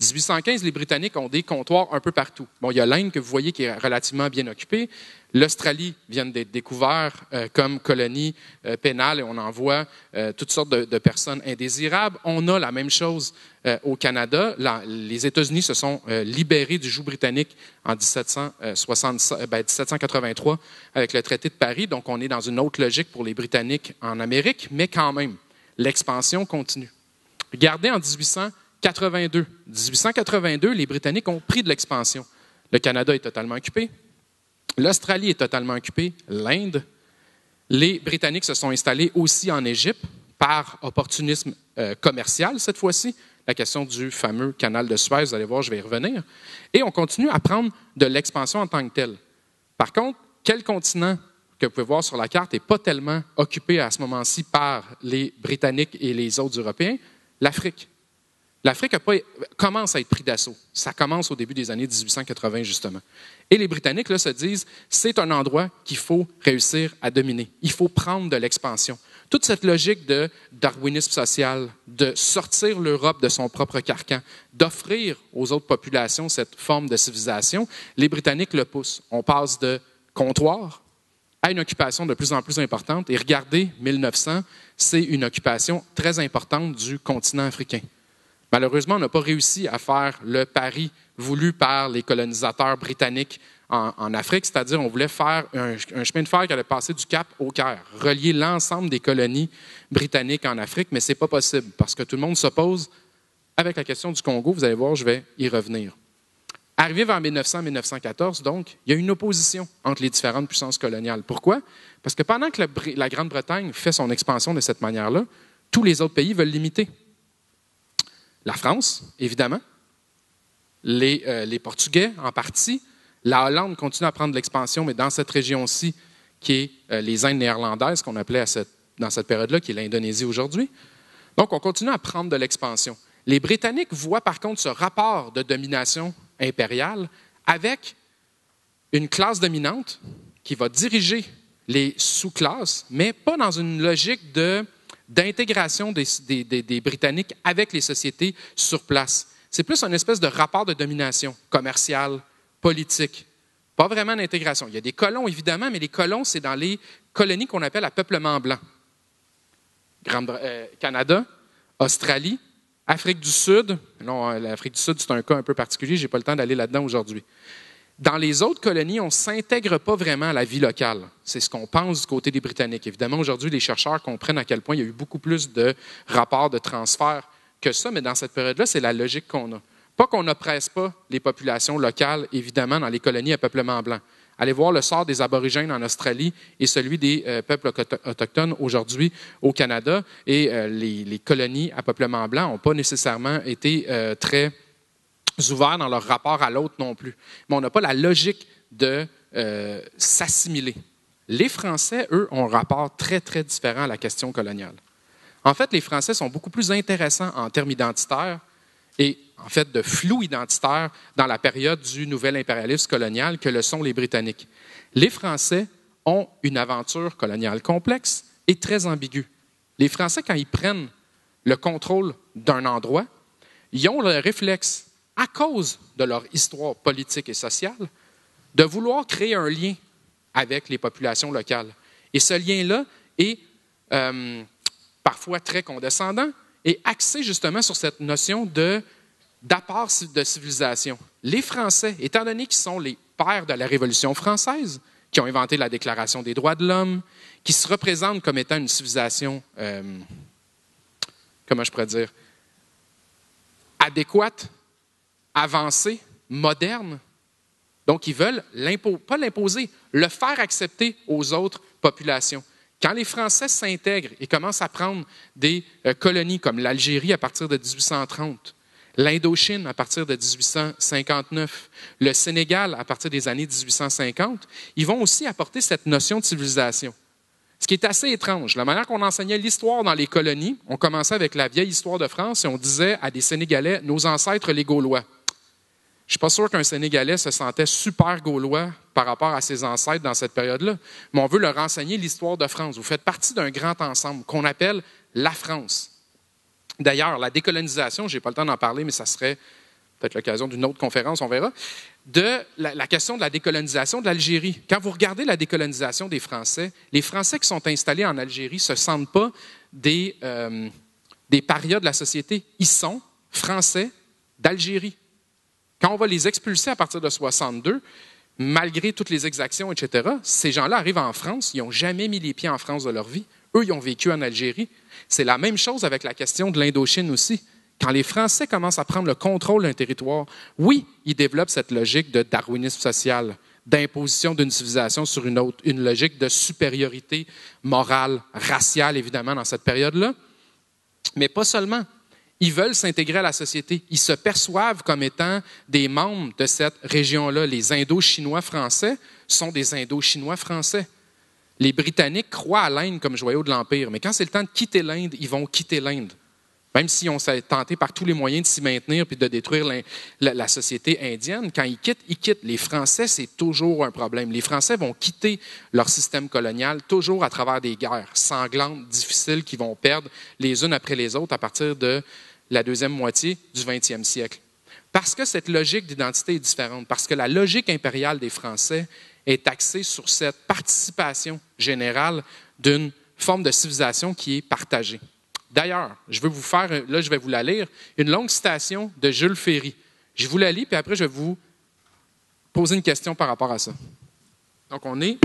1815, les Britanniques ont des comptoirs un peu partout. Bon, il y a l'Inde que vous voyez qui est relativement bien occupée. L'Australie vient d'être découverte comme colonie pénale et on envoie toutes sortes de personnes indésirables. On a la même chose au Canada. Les États-Unis se sont libérés du joug britannique en 1783 avec le traité de Paris. Donc, on est dans une autre logique pour les Britanniques en Amérique, mais quand même, l'expansion continue. Regardez en 1882, les Britanniques ont pris de l'expansion. Le Canada est totalement occupé. L'Australie est totalement occupée. L'Inde. Les Britanniques se sont installés aussi en Égypte par opportunisme commercial cette fois-ci. La question du fameux canal de Suez, vous allez voir, je vais y revenir. Et on continue à prendre de l'expansion en tant que telle. Par contre, quel continent que vous pouvez voir sur la carte n'est pas tellement occupé à ce moment-ci par les Britanniques et les autres Européens? L'Afrique. L'Afrique commence à être pris d'assaut. Ça commence au début des années 1880, justement. Et les Britanniques là, se disent, c'est un endroit qu'il faut réussir à dominer. Il faut prendre de l'expansion. Toute cette logique de darwinisme social, de sortir l'Europe de son propre carcan, d'offrir aux autres populations cette forme de civilisation, les Britanniques le poussent. On passe de comptoir à une occupation de plus en plus importante. Et regardez, 1900, c'est une occupation très importante du continent africain. Malheureusement, on n'a pas réussi à faire le pari voulu par les colonisateurs britanniques en Afrique, c'est-à-dire on voulait faire un chemin de fer qui allait passer du Cap au Caire, relier l'ensemble des colonies britanniques en Afrique, mais ce n'est pas possible parce que tout le monde s'oppose avec la question du Congo. Vous allez voir, je vais y revenir. Arrivé vers 1900-1914, donc, il y a une opposition entre les différentes puissances coloniales. Pourquoi? Parce que pendant que la Grande-Bretagne fait son expansion de cette manière-là, tous les autres pays veulent l'imiter. La France, évidemment, les Portugais en partie, la Hollande continue à prendre de l'expansion, mais dans cette région-ci, qui est les Indes néerlandaises, qu'on appelait dans cette période-là, qui est l'Indonésie aujourd'hui. Donc, on continue à prendre de l'expansion. Les Britanniques voient par contre ce rapport de domination impériale avec une classe dominante qui va diriger les sous-classes, mais pas dans une logique d'intégration des Britanniques avec les sociétés sur place. C'est plus une espèce de rapport de domination commerciale, politique, pas vraiment d'intégration. Il y a des colons, évidemment, mais les colons, c'est dans les colonies qu'on appelle à peuplement blanc. Canada, Australie, Afrique du Sud. Non, l'Afrique du Sud, c'est un cas un peu particulier, je n'ai pas le temps d'aller là-dedans aujourd'hui. Dans les autres colonies, on ne s'intègre pas vraiment à la vie locale. C'est ce qu'on pense du côté des Britanniques. Évidemment, aujourd'hui, les chercheurs comprennent à quel point il y a eu beaucoup plus de rapports de transfert que ça, mais dans cette période-là, c'est la logique qu'on a. Pas qu'on n'oppresse pas les populations locales, évidemment, dans les colonies à peuplement blanc. Allez voir le sort des aborigènes en Australie et celui des peuples autochtones aujourd'hui au Canada. Et les colonies à peuplement blanc n'ont pas nécessairement été très ouverts dans leur rapport à l'autre non plus. Mais on n'a pas la logique de s'assimiler. Les Français, eux, ont un rapport très, très différent à la question coloniale. En fait, les Français sont beaucoup plus intéressants en termes identitaires et en fait de flou identitaire dans la période du nouvel impérialisme colonial que le sont les Britanniques. Les Français ont une aventure coloniale complexe et très ambiguë. Les Français, quand ils prennent le contrôle d'un endroit, ils ont le réflexe, à cause de leur histoire politique et sociale, de vouloir créer un lien avec les populations locales. Et ce lien-là est parfois très condescendant et axé justement sur cette notion d'apport de civilisation. Les Français, étant donné qu'ils sont les pères de la Révolution française, qui ont inventé la Déclaration des droits de l'homme, qui se représentent comme étant une civilisation, comment je pourrais dire, adéquate, avancée, moderne. Donc, ils veulent pas l'imposer, le faire accepter aux autres populations. Quand les Français s'intègrent et commencent à prendre des colonies comme l'Algérie à partir de 1830, l'Indochine à partir de 1859, le Sénégal à partir des années 1850, ils vont aussi apporter cette notion de civilisation. Ce qui est assez étrange. La manière qu'on enseignait l'histoire dans les colonies, on commençait avec la vieille histoire de France et on disait à des Sénégalais, nos ancêtres les Gaulois. Je ne suis pas sûr qu'un Sénégalais se sentait super gaulois par rapport à ses ancêtres dans cette période-là, mais on veut leur enseigner l'histoire de France. Vous faites partie d'un grand ensemble qu'on appelle la France. D'ailleurs, la décolonisation, je n'ai pas le temps d'en parler, mais ça serait peut-être l'occasion d'une autre conférence, on verra, de la question de la décolonisation de l'Algérie. Quand vous regardez la décolonisation des Français, les Français qui sont installés en Algérie ne se sentent pas des parias de la société. Ils sont Français d'Algérie. Quand on va les expulser à partir de 62, malgré toutes les exactions, etc., ces gens-là arrivent en France, ils n'ont jamais mis les pieds en France de leur vie. Eux, ils ont vécu en Algérie. C'est la même chose avec la question de l'Indochine aussi. Quand les Français commencent à prendre le contrôle d'un territoire, oui, ils développent cette logique de darwinisme social, d'imposition d'une civilisation sur une autre, une logique de supériorité morale, raciale, évidemment, dans cette période-là. Mais pas seulement. Ils veulent s'intégrer à la société. Ils se perçoivent comme étant des membres de cette région-là. Les Indo-Chinois français sont des Indo-Chinois français. Les Britanniques croient à l'Inde comme joyau de l'Empire, mais quand c'est le temps de quitter l'Inde, ils vont quitter l'Inde. Même s'ils ont tenté par tous les moyens de s'y maintenir puis de détruire la société indienne, quand ils quittent, ils quittent. Les Français, c'est toujours un problème. Les Français vont quitter leur système colonial toujours à travers des guerres sanglantes, difficiles, qui vont perdre les unes après les autres à partir de la deuxième moitié du 20e siècle. Parce que cette logique d'identité est différente, parce que la logique impériale des Français est axée sur cette participation générale d'une forme de civilisation qui est partagée. D'ailleurs, je vais vous la lire, une longue citation de Jules Ferry. Je vous la lis, puis après je vais vous poser une question par rapport à ça. Donc, on est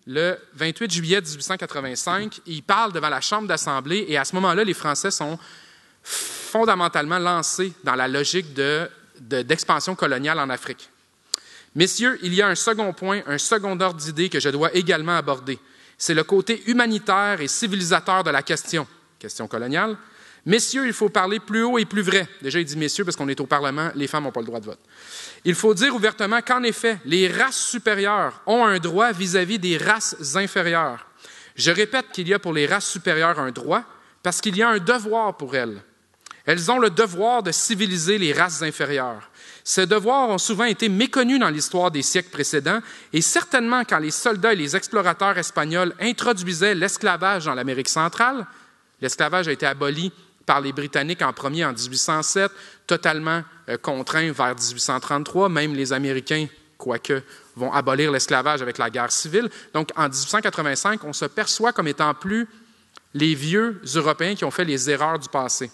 le 28 juillet 1885. Il parle devant la Chambre d'Assemblée et à ce moment-là, les Français sont fondamentalement lancés dans la logique d'expansion coloniale en Afrique. Messieurs, il y a un second point, un second ordre d'idées que je dois également aborder. C'est le côté humanitaire et civilisateur de la question coloniale. Messieurs, il faut parler plus haut et plus vrai. Déjà, il dit messieurs parce qu'on est au Parlement, les femmes n'ont pas le droit de vote. Il faut dire ouvertement qu'en effet, les races supérieures ont un droit vis-à-vis des races inférieures. Je répète qu'il y a pour les races supérieures un droit parce qu'il y a un devoir pour elles. Elles ont le devoir de civiliser les races inférieures. Ces devoirs ont souvent été méconnus dans l'histoire des siècles précédents et certainement quand les soldats et les explorateurs espagnols introduisaient l'esclavage dans l'Amérique centrale, l'esclavage a été aboli par les Britanniques en premier en 1807, totalement contraint vers 1833. Même les Américains, quoique, vont abolir l'esclavage avec la guerre civile. Donc, en 1885, on se perçoit comme étant plus les vieux Européens qui ont fait les erreurs du passé.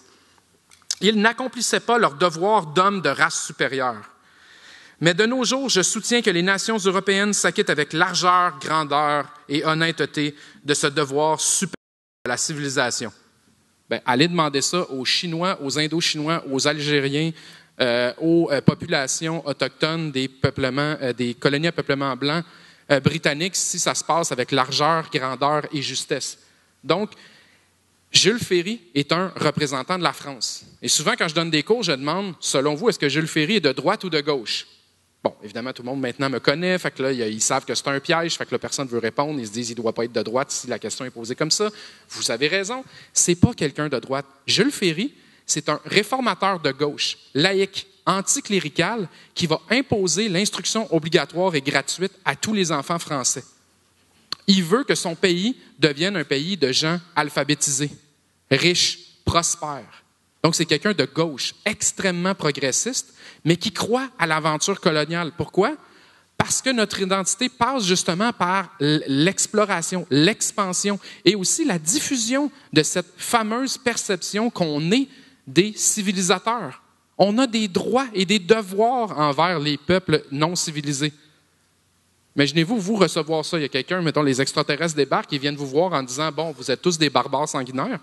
Ils n'accomplissaient pas leur devoir d'hommes de race supérieure. Mais de nos jours, je soutiens que les nations européennes s'acquittent avec largeur, grandeur et honnêteté de ce devoir supérieur à la civilisation. Bien, allez demander ça aux Chinois, aux Indo-Chinois, aux Algériens, aux populations autochtones des peuplements, des colonies à peuplement blanc britanniques, si ça se passe avec largeur, grandeur et justesse. Donc, Jules Ferry est un représentant de la France. Et souvent, quand je donne des cours, je demande, selon vous, est-ce que Jules Ferry est de droite ou de gauche? Bon, évidemment, tout le monde maintenant me connaît, fait que là, ils savent que c'est un piège, fait que là, personne ne veut répondre, ils se disent qu'il ne doit pas être de droite si la question est posée comme ça. Vous avez raison, c'est pas quelqu'un de droite. Jules Ferry, c'est un réformateur de gauche, laïque, anticlérical, qui va imposer l'instruction obligatoire et gratuite à tous les enfants français. Il veut que son pays devienne un pays de gens alphabétisés, riches, prospères. Donc, c'est quelqu'un de gauche, extrêmement progressiste, mais qui croit à l'aventure coloniale. Pourquoi? Parce que notre identité passe justement par l'exploration, l'expansion et aussi la diffusion de cette fameuse perception qu'on est des civilisateurs. On a des droits et des devoirs envers les peuples non civilisés. Imaginez-vous, vous recevoir ça. Il y a quelqu'un, mettons, les extraterrestres débarquent, ils viennent vous voir en disant « Bon, vous êtes tous des barbares sanguinaires. »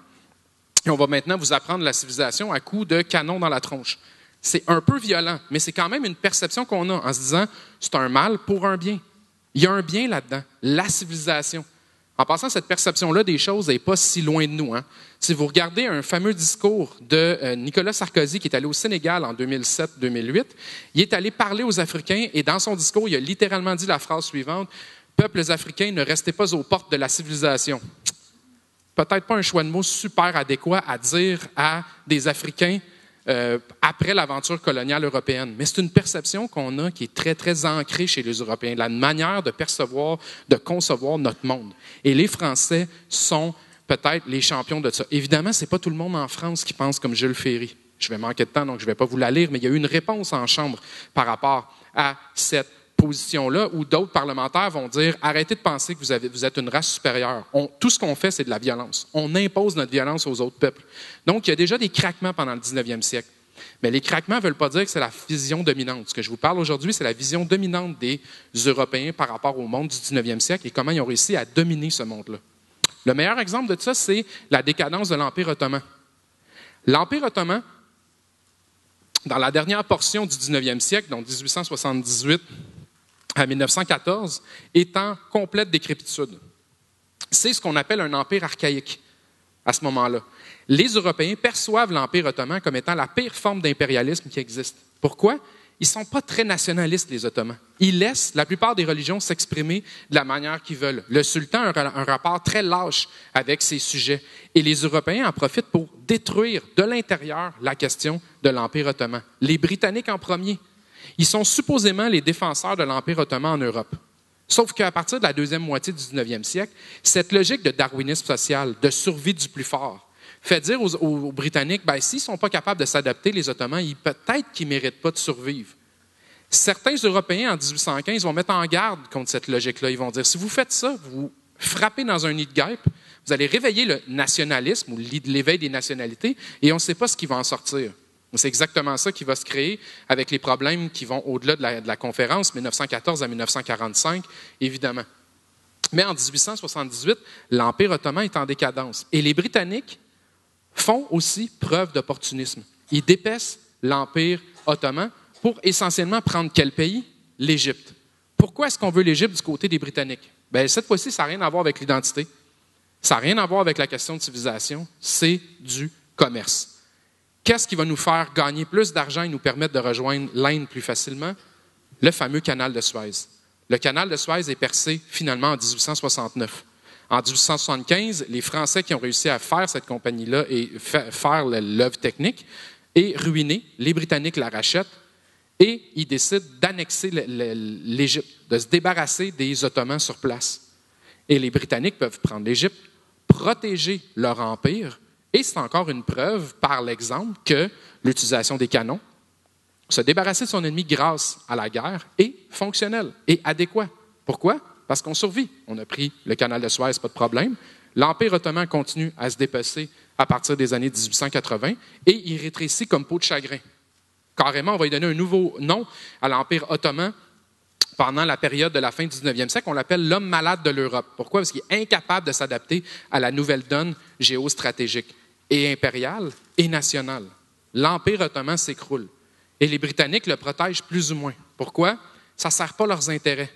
Et on va maintenant vous apprendre la civilisation à coups de canon dans la tronche. C'est un peu violent, mais c'est quand même une perception qu'on a en se disant c'est un mal pour un bien. Il y a un bien là-dedans, la civilisation. En passant, cette perception-là des choses n'est pas si loin de nous. Hein. Si vous regardez un fameux discours de Nicolas Sarkozy qui est allé au Sénégal en 2007-2008, il est allé parler aux Africains et dans son discours, il a littéralement dit la phrase suivante « Peuples africains, ne restez pas aux portes de la civilisation ». Peut-être pas un choix de mots super adéquat à dire à des Africains après l'aventure coloniale européenne. Mais c'est une perception qu'on a qui est très, très ancrée chez les Européens, la manière de percevoir, de concevoir notre monde. Et les Français sont peut-être les champions de ça. Évidemment, ce n'est pas tout le monde en France qui pense comme Jules Ferry. Je vais manquer de temps, donc je ne vais pas vous la lire, mais il y a eu une réponse en Chambre par rapport à cette position-là où d'autres parlementaires vont dire « Arrêtez de penser que vous êtes une race supérieure. Tout ce qu'on fait, c'est de la violence. On impose notre violence aux autres peuples. » Donc, il y a déjà des craquements pendant le 19e siècle. Mais les craquements ne veulent pas dire que c'est la vision dominante. Ce que je vous parle aujourd'hui, c'est la vision dominante des Européens par rapport au monde du 19e siècle et comment ils ont réussi à dominer ce monde-là. Le meilleur exemple de ça, c'est la décadence de l'Empire ottoman. L'Empire ottoman, dans la dernière portion du 19e siècle, donc 1878 à 1914, est en complète décrépitude. C'est ce qu'on appelle un empire archaïque à ce moment-là. Les Européens perçoivent l'Empire ottoman comme étant la pire forme d'impérialisme qui existe. Pourquoi? Ils ne sont pas très nationalistes, les Ottomans. Ils laissent la plupart des religions s'exprimer de la manière qu'ils veulent. Le sultan a un rapport très lâche avec ses sujets. Et les Européens en profitent pour détruire de l'intérieur la question de l'Empire ottoman. Les Britanniques en premier. Ils sont supposément les défenseurs de l'Empire ottoman en Europe. Sauf qu'à partir de la deuxième moitié du 19e siècle, cette logique de darwinisme social, de survie du plus fort, fait dire aux Britanniques, s'ils ne sont pas capables de s'adapter, les Ottomans, peut-être qu'ils ne méritent pas de survivre. Certains Européens, en 1815, vont mettre en garde contre cette logique-là. Ils vont dire, si vous faites ça, vous frappez dans un nid de guêpe, vous allez réveiller le nationalisme ou l'éveil des nationalités, et on ne sait pas ce qui va en sortir. C'est exactement ça qui va se créer avec les problèmes qui vont au-delà de la conférence, 1914 à 1945, évidemment. Mais en 1878, l'Empire ottoman est en décadence. Et les Britanniques font aussi preuve d'opportunisme. Ils dépècent l'Empire ottoman pour essentiellement prendre quel pays? L'Égypte. Pourquoi est-ce qu'on veut l'Égypte du côté des Britanniques? Bien, cette fois-ci, ça n'a rien à voir avec l'identité. Ça n'a rien à voir avec la question de civilisation. C'est du commerce. Qu'est-ce qui va nous faire gagner plus d'argent et nous permettre de rejoindre l'Inde plus facilement? Le fameux canal de Suez. Le canal de Suez est percé finalement en 1869. En 1875, les Français qui ont réussi à faire cette compagnie-là et faire l'œuvre technique est ruinée. Les Britanniques la rachètent et ils décident d'annexer l'Égypte, de se débarrasser des Ottomans sur place. Et les Britanniques peuvent prendre l'Égypte, protéger leur empire. Et c'est encore une preuve, par l'exemple, que l'utilisation des canons, se débarrasser de son ennemi grâce à la guerre, est fonctionnel et adéquat. Pourquoi? Parce qu'on survit. On a pris le canal de Suez, pas de problème. L'Empire ottoman continue à se dépecer à partir des années 1880 et il rétrécit comme peau de chagrin. Carrément, on va lui donner un nouveau nom à l'Empire ottoman pendant la période de la fin du 19e siècle. On l'appelle l'homme malade de l'Europe. Pourquoi? Parce qu'il est incapable de s'adapter à la nouvelle donne géostratégique et impériale et nationale. L'Empire ottoman s'écroule. Et les Britanniques le protègent plus ou moins. Pourquoi? Ça ne sert pas leurs intérêts.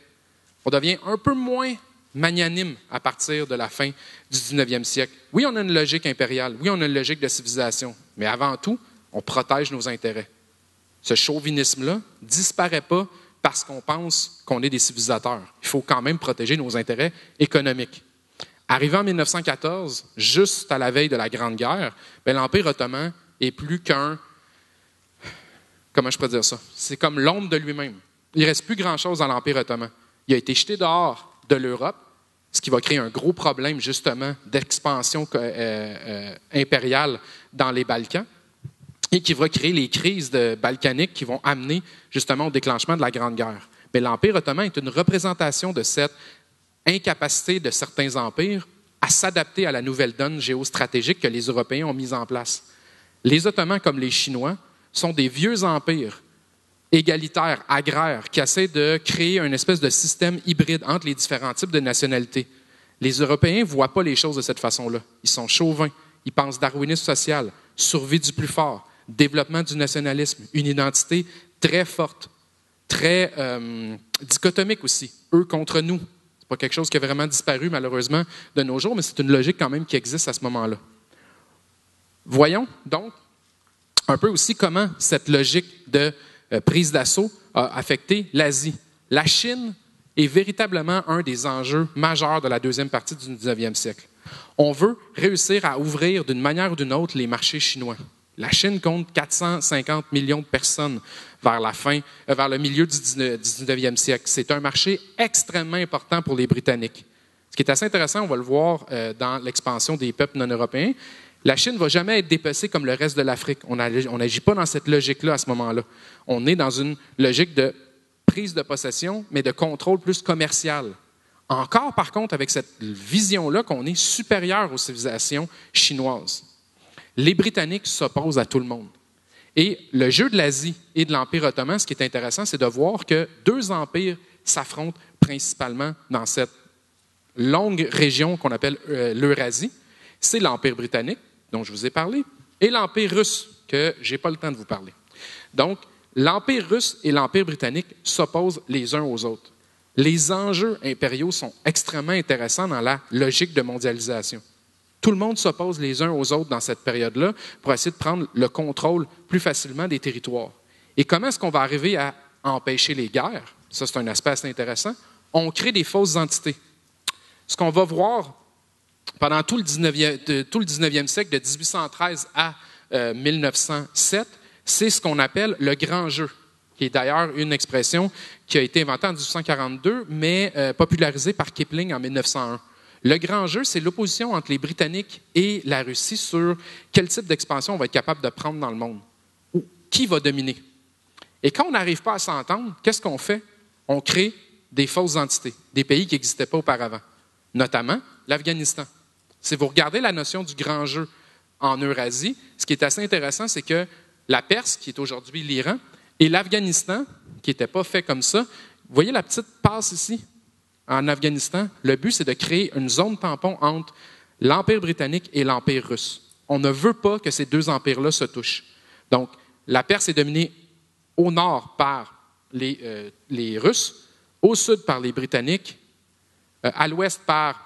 On devient un peu moins magnanime à partir de la fin du 19e siècle. Oui, on a une logique impériale. Oui, on a une logique de civilisation. Mais avant tout, on protège nos intérêts. Ce chauvinisme-là ne disparaît pas parce qu'on pense qu'on est des civilisateurs. Il faut quand même protéger nos intérêts économiques. Arrivé en 1914, juste à la veille de la Grande Guerre, l'Empire ottoman est plus qu'un... Comment je pourrais dire ça? C'est comme l'ombre de lui-même. Il ne reste plus grand-chose dans l'Empire ottoman. Il a été jeté dehors de l'Europe, ce qui va créer un gros problème, justement, d'expansion impériale dans les Balkans, et qui va créer les crises balkaniques qui vont amener, justement, au déclenchement de la Grande Guerre. Mais l'Empire ottoman est une représentation de cette incapacité de certains empires à s'adapter à la nouvelle donne géostratégique que les Européens ont mise en place. Les Ottomans, comme les Chinois, sont des vieux empires égalitaires, agraires, qui essaient de créer une espèce de système hybride entre les différents types de nationalités. Les Européens ne voient pas les choses de cette façon-là. Ils sont chauvins, ils pensent darwinisme social, survie du plus fort, développement du nationalisme, une identité très forte, très dichotomique aussi, eux contre nous. Ce n'est pas quelque chose qui a vraiment disparu, malheureusement, de nos jours, mais c'est une logique quand même qui existe à ce moment-là. Voyons donc un peu aussi comment cette logique de prise d'assaut a affecté l'Asie. La Chine est véritablement un des enjeux majeurs de la deuxième partie du 19e siècle. On veut réussir à ouvrir d'une manière ou d'une autre les marchés chinois. La Chine compte 450 millions de personnes vers le milieu du 19e siècle. C'est un marché extrêmement important pour les Britanniques. Ce qui est assez intéressant, on va le voir dans l'expansion des peuples non-européens, la Chine ne va jamais être dépecée comme le reste de l'Afrique. On n'agit pas dans cette logique-là à ce moment-là. On est dans une logique de prise de possession, mais de contrôle plus commercial. Encore, par contre, avec cette vision-là qu'on est supérieur aux civilisations chinoises. Les Britanniques s'opposent à tout le monde. Et le jeu de l'Asie et de l'Empire ottoman, ce qui est intéressant, c'est de voir que deux empires s'affrontent principalement dans cette longue région qu'on appelle l'Eurasie. C'est l'Empire britannique, dont je vous ai parlé, et l'Empire russe, que je n'ai pas le temps de vous parler. Donc, l'Empire russe et l'Empire britannique s'opposent les uns aux autres. Les enjeux impériaux sont extrêmement intéressants dans la logique de mondialisation. Tout le monde s'oppose les uns aux autres dans cette période-là pour essayer de prendre le contrôle plus facilement des territoires. Et comment est-ce qu'on va arriver à empêcher les guerres? Ça, c'est un aspect assez intéressant. On crée des fausses entités. Ce qu'on va voir pendant tout le 19e siècle, de 1813 à 1907, c'est ce qu'on appelle le grand jeu, qui est d'ailleurs une expression qui a été inventée en 1842, mais popularisée par Kipling en 1901. Le grand jeu, c'est l'opposition entre les Britanniques et la Russie sur quel type d'expansion on va être capable de prendre dans le monde, ou qui va dominer. Et quand on n'arrive pas à s'entendre, qu'est-ce qu'on fait? On crée des fausses entités, des pays qui n'existaient pas auparavant, notamment l'Afghanistan. Si vous regardez la notion du grand jeu en Eurasie, ce qui est assez intéressant, c'est que la Perse, qui est aujourd'hui l'Iran, et l'Afghanistan, qui n'était pas fait comme ça. Vous voyez la petite passe ici, en Afghanistan? Le but, c'est de créer une zone tampon entre l'Empire britannique et l'Empire russe. On ne veut pas que ces deux empires-là se touchent. Donc, la Perse est dominée au nord par les Russes, au sud par les Britanniques, à l'ouest par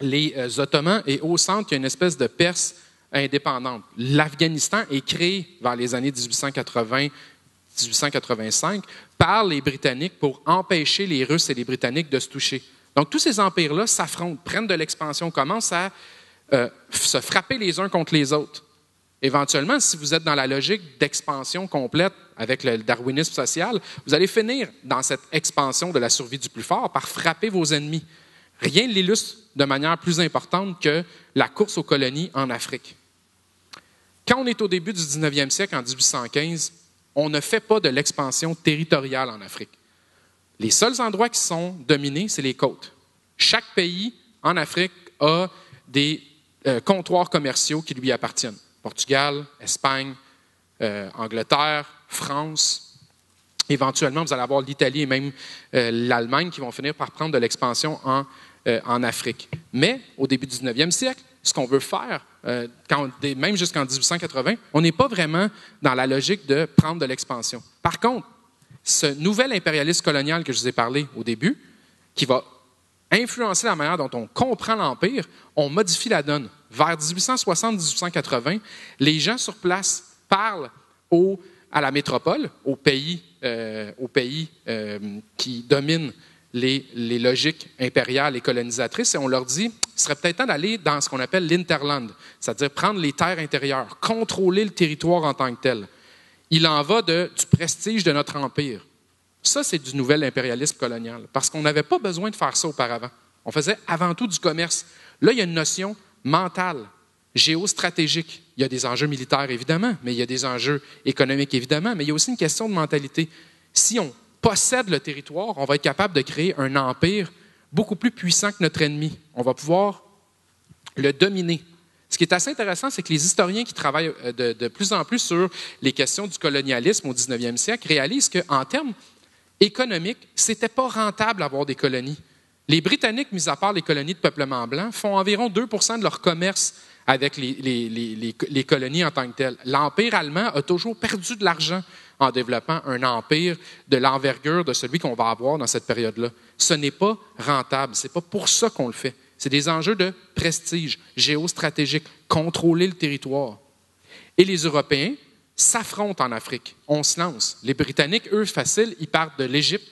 les Ottomans, et au centre, il y a une espèce de Perse indépendante. L'Afghanistan est créé vers les années 1880-1885 par les Britanniques pour empêcher les Russes et les Britanniques de se toucher. Donc, tous ces empires-là s'affrontent, prennent de l'expansion, commencent à se frapper les uns contre les autres. Éventuellement, si vous êtes dans la logique d'expansion complète avec le darwinisme social, vous allez finir dans cette expansion de la survie du plus fort par frapper vos ennemis. Rien ne l'illustre de manière plus importante que la course aux colonies en Afrique. Quand on est au début du 19e siècle, en 1815, on ne fait pas de l'expansion territoriale en Afrique. Les seuls endroits qui sont dominés, c'est les côtes. Chaque pays en Afrique a des comptoirs commerciaux qui lui appartiennent. Portugal, Espagne, Angleterre, France. Éventuellement, vous allez avoir l'Italie et même l'Allemagne qui vont finir par prendre de l'expansion en Afrique. Mais au début du 19e siècle, ce qu'on veut faire, même jusqu'en 1880, on n'est pas vraiment dans la logique de prendre de l'expansion. Par contre, ce nouvel impérialisme colonial que je vous ai parlé au début, qui va influencer la manière dont on comprend l'Empire, on modifie la donne. Vers 1860-1880, les gens sur place parlent à la métropole, aux pays qui dominent les logiques impériales et colonisatrices, et on leur dit, il serait peut-être temps d'aller dans ce qu'on appelle l'interland, c'est-à-dire prendre les terres intérieures, contrôler le territoire en tant que tel. Il en va du prestige de notre empire. Ça, c'est du nouvel impérialisme colonial, parce qu'on n'avait pas besoin de faire ça auparavant. On faisait avant tout du commerce. Là, il y a une notion mentale, géostratégique. Il y a des enjeux militaires, évidemment, mais il y a des enjeux économiques, évidemment, mais il y a aussi une question de mentalité. Si on possède le territoire, on va être capable de créer un empire beaucoup plus puissant que notre ennemi. On va pouvoir le dominer. Ce qui est assez intéressant, c'est que les historiens qui travaillent de plus en plus sur les questions du colonialisme au 19e siècle réalisent qu'en termes économiques, ce n'était pas rentable d'avoir des colonies. Les Britanniques, mis à part les colonies de peuplement blanc, font environ 2 % de leur commerce avec les colonies en tant que telles. L'Empire allemand a toujours perdu de l'argent en développant un empire de l'envergure de celui qu'on va avoir dans cette période-là. Ce n'est pas rentable. Ce n'est pas pour ça qu'on le fait. C'est des enjeux de prestige, géostratégique, contrôler le territoire. Et les Européens s'affrontent en Afrique. On se lance. Les Britanniques, eux, facile, ils partent de l'Égypte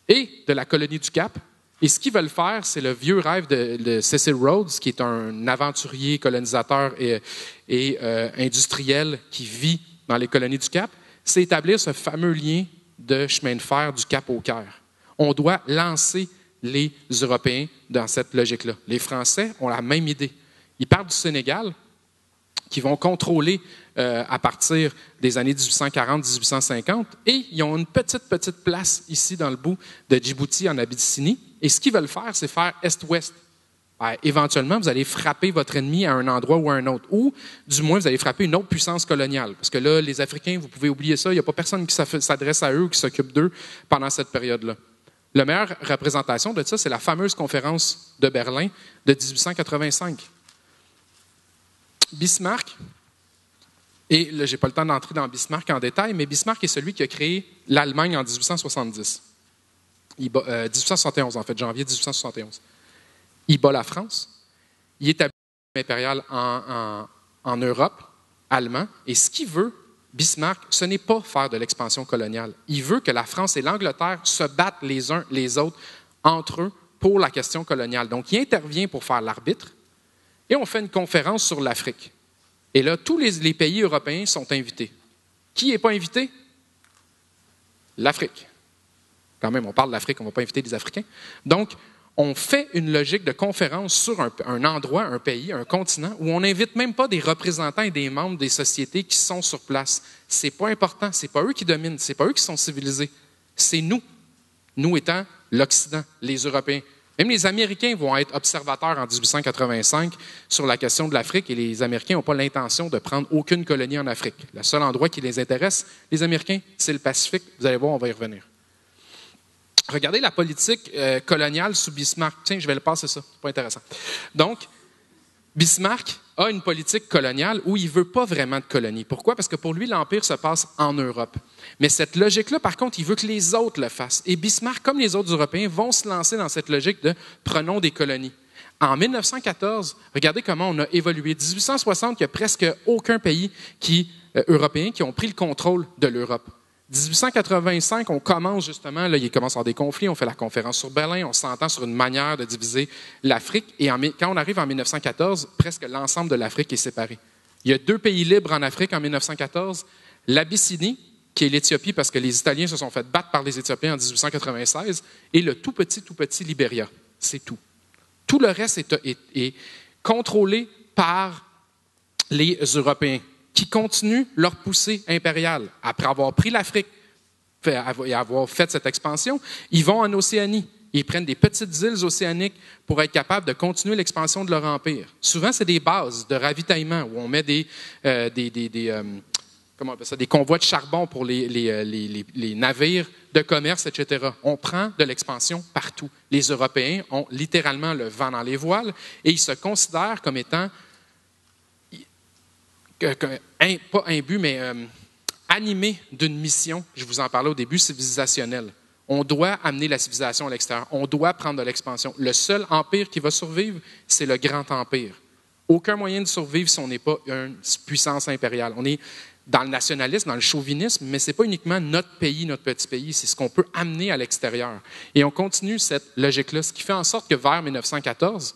et de la colonie du Cap. Et ce qu'ils veulent faire, c'est le vieux rêve de Cecil Rhodes, qui est un aventurier, colonisateur et industriel qui vit dans les colonies du Cap, c'est établir ce fameux lien de chemin de fer du Cap au Caire. On doit lancer les Européens dans cette logique-là. Les Français ont la même idée. Ils partent du Sénégal, qui vont contrôler à partir des années 1840-1850, et ils ont une petite place ici dans le bout de Djibouti, en Abyssinie. Et ce qu'ils veulent faire, c'est faire est-ouest. Éventuellement, vous allez frapper votre ennemi à un endroit ou à un autre, ou du moins, vous allez frapper une autre puissance coloniale. Parce que là, les Africains, vous pouvez oublier ça, il n'y a pas personne qui s'adresse à eux ou qui s'occupe d'eux pendant cette période-là. La meilleure représentation de ça, c'est la fameuse conférence de Berlin de 1885. Bismarck, et là, je n'ai pas le temps d'entrer dans Bismarck en détail, mais Bismarck est celui qui a créé l'Allemagne en 1870. 1871, en fait, janvier 1871. Il bat la France. Il établit l'impérial en Europe, allemand. Et ce qu'il veut, Bismarck, ce n'est pas faire de l'expansion coloniale. Il veut que la France et l'Angleterre se battent les uns les autres entre eux pour la question coloniale. Donc, il intervient pour faire l'arbitre. Et on fait une conférence sur l'Afrique. Et là, tous les pays européens sont invités. Qui n'est pas invité? L'Afrique. Quand même, on parle de l'Afrique, on ne va pas inviter des Africains. Donc, on fait une logique de conférence sur un endroit, un pays, un continent, où on n'invite même pas des représentants et des membres des sociétés qui sont sur place. Ce n'est pas important, ce n'est pas eux qui dominent, ce n'est pas eux qui sont civilisés. C'est nous, nous étant l'Occident, les Européens. Même les Américains vont être observateurs en 1885 sur la question de l'Afrique et les Américains n'ont pas l'intention de prendre aucune colonie en Afrique. Le seul endroit qui les intéresse, les Américains, c'est le Pacifique. Vous allez voir, on va y revenir. Regardez la politique coloniale sous Bismarck. Tiens, je vais le passer ça, c'est pas intéressant. Donc, Bismarck a une politique coloniale où il ne veut pas vraiment de colonie. Pourquoi? Parce que pour lui, l'Empire se passe en Europe. Mais cette logique-là, par contre, il veut que les autres le fassent. Et Bismarck, comme les autres Européens, vont se lancer dans cette logique de « prenons des colonies ». En 1914, regardez comment on a évolué. 1860, il n'y a presque aucun pays européen qui ont pris le contrôle de l'Europe. 1885, on commence justement, là, il commence à avoir des conflits, on fait la conférence sur Berlin, on s'entend sur une manière de diviser l'Afrique. Et quand on arrive en 1914, presque l'ensemble de l'Afrique est séparé. Il y a 2 pays libres en Afrique en 1914, l'Abyssinie, qui est l'Éthiopie parce que les Italiens se sont fait battre par les Éthiopiens en 1896, et le tout petit Libéria. C'est tout. Tout le reste est contrôlé par les Européens, qui continuent leur poussée impériale. Après avoir pris l'Afrique et avoir fait cette expansion, ils vont en Océanie. Ils prennent des petites îles océaniques pour être capables de continuer l'expansion de leur empire. Souvent, c'est des bases de ravitaillement où on met des convois de charbon pour les navires de commerce, etc. On prend de l'expansion partout. Les Européens ont littéralement le vent dans les voiles et ils se considèrent comme étant pas imbus, mais animés d'une mission, je vous en parlais au début, civilisationnelle. On doit amener la civilisation à l'extérieur. On doit prendre de l'expansion. Le seul empire qui va survivre, c'est le grand empire. Aucun moyen de survivre si on n'est pas une puissance impériale. On est dans le nationalisme, dans le chauvinisme, mais ce n'est pas uniquement notre pays, notre petit pays, c'est ce qu'on peut amener à l'extérieur. Et on continue cette logique-là, ce qui fait en sorte que vers 1914,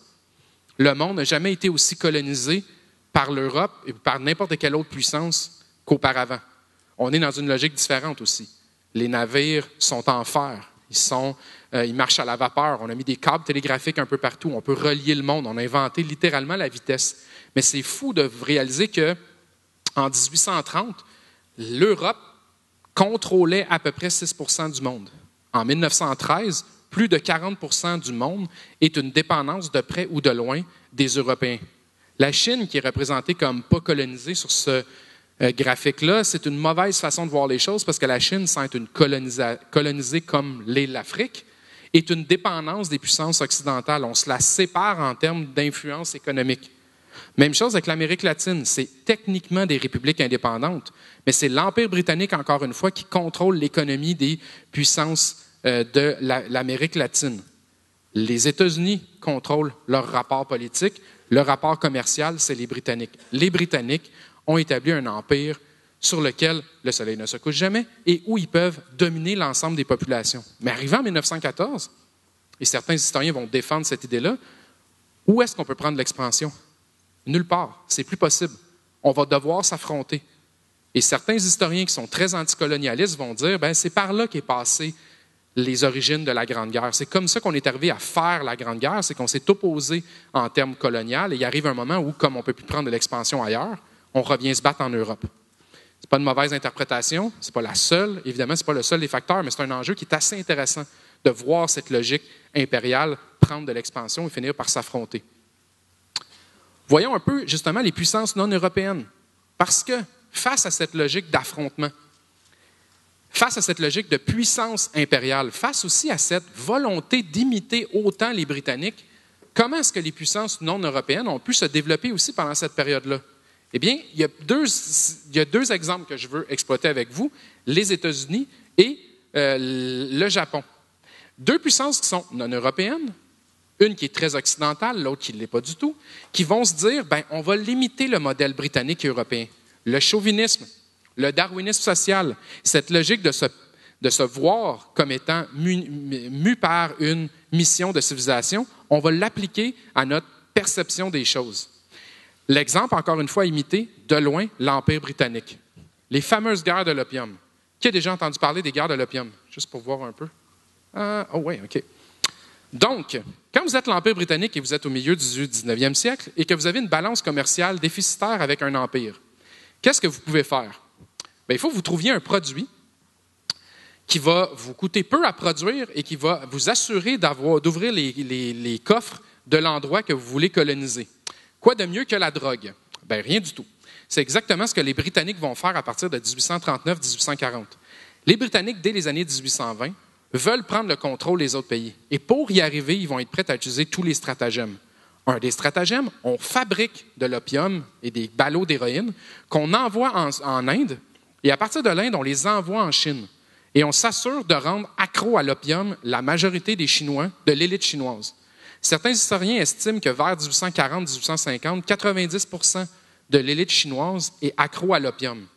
le monde n'a jamais été aussi colonisé par l'Europe et par n'importe quelle autre puissance qu'auparavant. On est dans une logique différente aussi. Les navires sont en fer, ils marchent à la vapeur, on a mis des câbles télégraphiques un peu partout, on peut relier le monde, on a inventé littéralement la vitesse. Mais c'est fou de réaliser qu'en 1830, l'Europe contrôlait à peu près 6% du monde. En 1913, plus de 40% du monde est une dépendance de près ou de loin des Européens. La Chine, qui est représentée comme pas colonisée sur ce graphique-là, c'est une mauvaise façon de voir les choses parce que la Chine, sans être une colonisée comme l'est l'Afrique, est une dépendance des puissances occidentales. On se la sépare en termes d'influence économique. Même chose avec l'Amérique latine. C'est techniquement des républiques indépendantes, mais c'est l'Empire britannique, encore une fois, qui contrôle l'économie des puissances de l'Amérique latine. Les États-Unis contrôlent leur rapport politique. Le rapport commercial, c'est les Britanniques. Les Britanniques ont établi un empire sur lequel le soleil ne se couche jamais et où ils peuvent dominer l'ensemble des populations. Mais arrivant en 1914, et certains historiens vont défendre cette idée-là, où est-ce qu'on peut prendre l'expansion? Nulle part. C'est plus possible. On va devoir s'affronter. Et certains historiens qui sont très anticolonialistes vont dire, c'est par là qu'est passé les origines de la Grande Guerre. C'est comme ça qu'on est arrivé à faire la Grande Guerre, c'est qu'on s'est opposé en termes coloniaux et il arrive un moment où, comme on ne peut plus prendre de l'expansion ailleurs, on revient se battre en Europe. Ce n'est pas une mauvaise interprétation, ce n'est pas la seule, évidemment, ce n'est pas le seul des facteurs, mais c'est un enjeu qui est assez intéressant de voir cette logique impériale prendre de l'expansion et finir par s'affronter. Voyons un peu, justement, les puissances non européennes. Parce que, face à cette logique d'affrontement, face à cette logique de puissance impériale, face aussi à cette volonté d'imiter autant les Britanniques, comment est-ce que les puissances non européennes ont pu se développer aussi pendant cette période-là? Eh bien, il y a deux exemples que je veux exploiter avec vous, les États-Unis et le Japon. 2 puissances qui sont non européennes, une qui est très occidentale, l'autre qui ne l'est pas du tout, qui vont se dire, on va limiter le modèle britannique et européen. Le chauvinisme, le darwinisme social, cette logique de se voir comme étant mu par une mission de civilisation, on va l'appliquer à notre perception des choses. L'exemple, encore une fois, imité de loin l'Empire britannique. Les fameuses guerres de l'opium. Qui a déjà entendu parler des guerres de l'opium? Juste pour voir un peu. Oh oui, OK. Donc, quand vous êtes l'Empire britannique et vous êtes au milieu du 19e siècle et que vous avez une balance commerciale déficitaire avec un empire, qu'est-ce que vous pouvez faire? Il faut que vous trouviez un produit qui va vous coûter peu à produire et qui va vous assurer d'ouvrir les coffres de l'endroit que vous voulez coloniser. Quoi de mieux que la drogue? Bien, rien du tout. C'est exactement ce que les Britanniques vont faire à partir de 1839-1840. Les Britanniques, dès les années 1820, veulent prendre le contrôle des autres pays. Et pour y arriver, ils vont être prêts à utiliser tous les stratagèmes. Un des stratagèmes, on fabrique de l'opium et des ballots d'héroïne qu'on envoie en Inde, et à partir de l'Inde, on les envoie en Chine. Et on s'assure de rendre accro à l'opium la majorité des Chinois, de l'élite chinoise. Certains historiens estiment que vers 1840-1850, 90% de l'élite chinoise est accro à l'opium.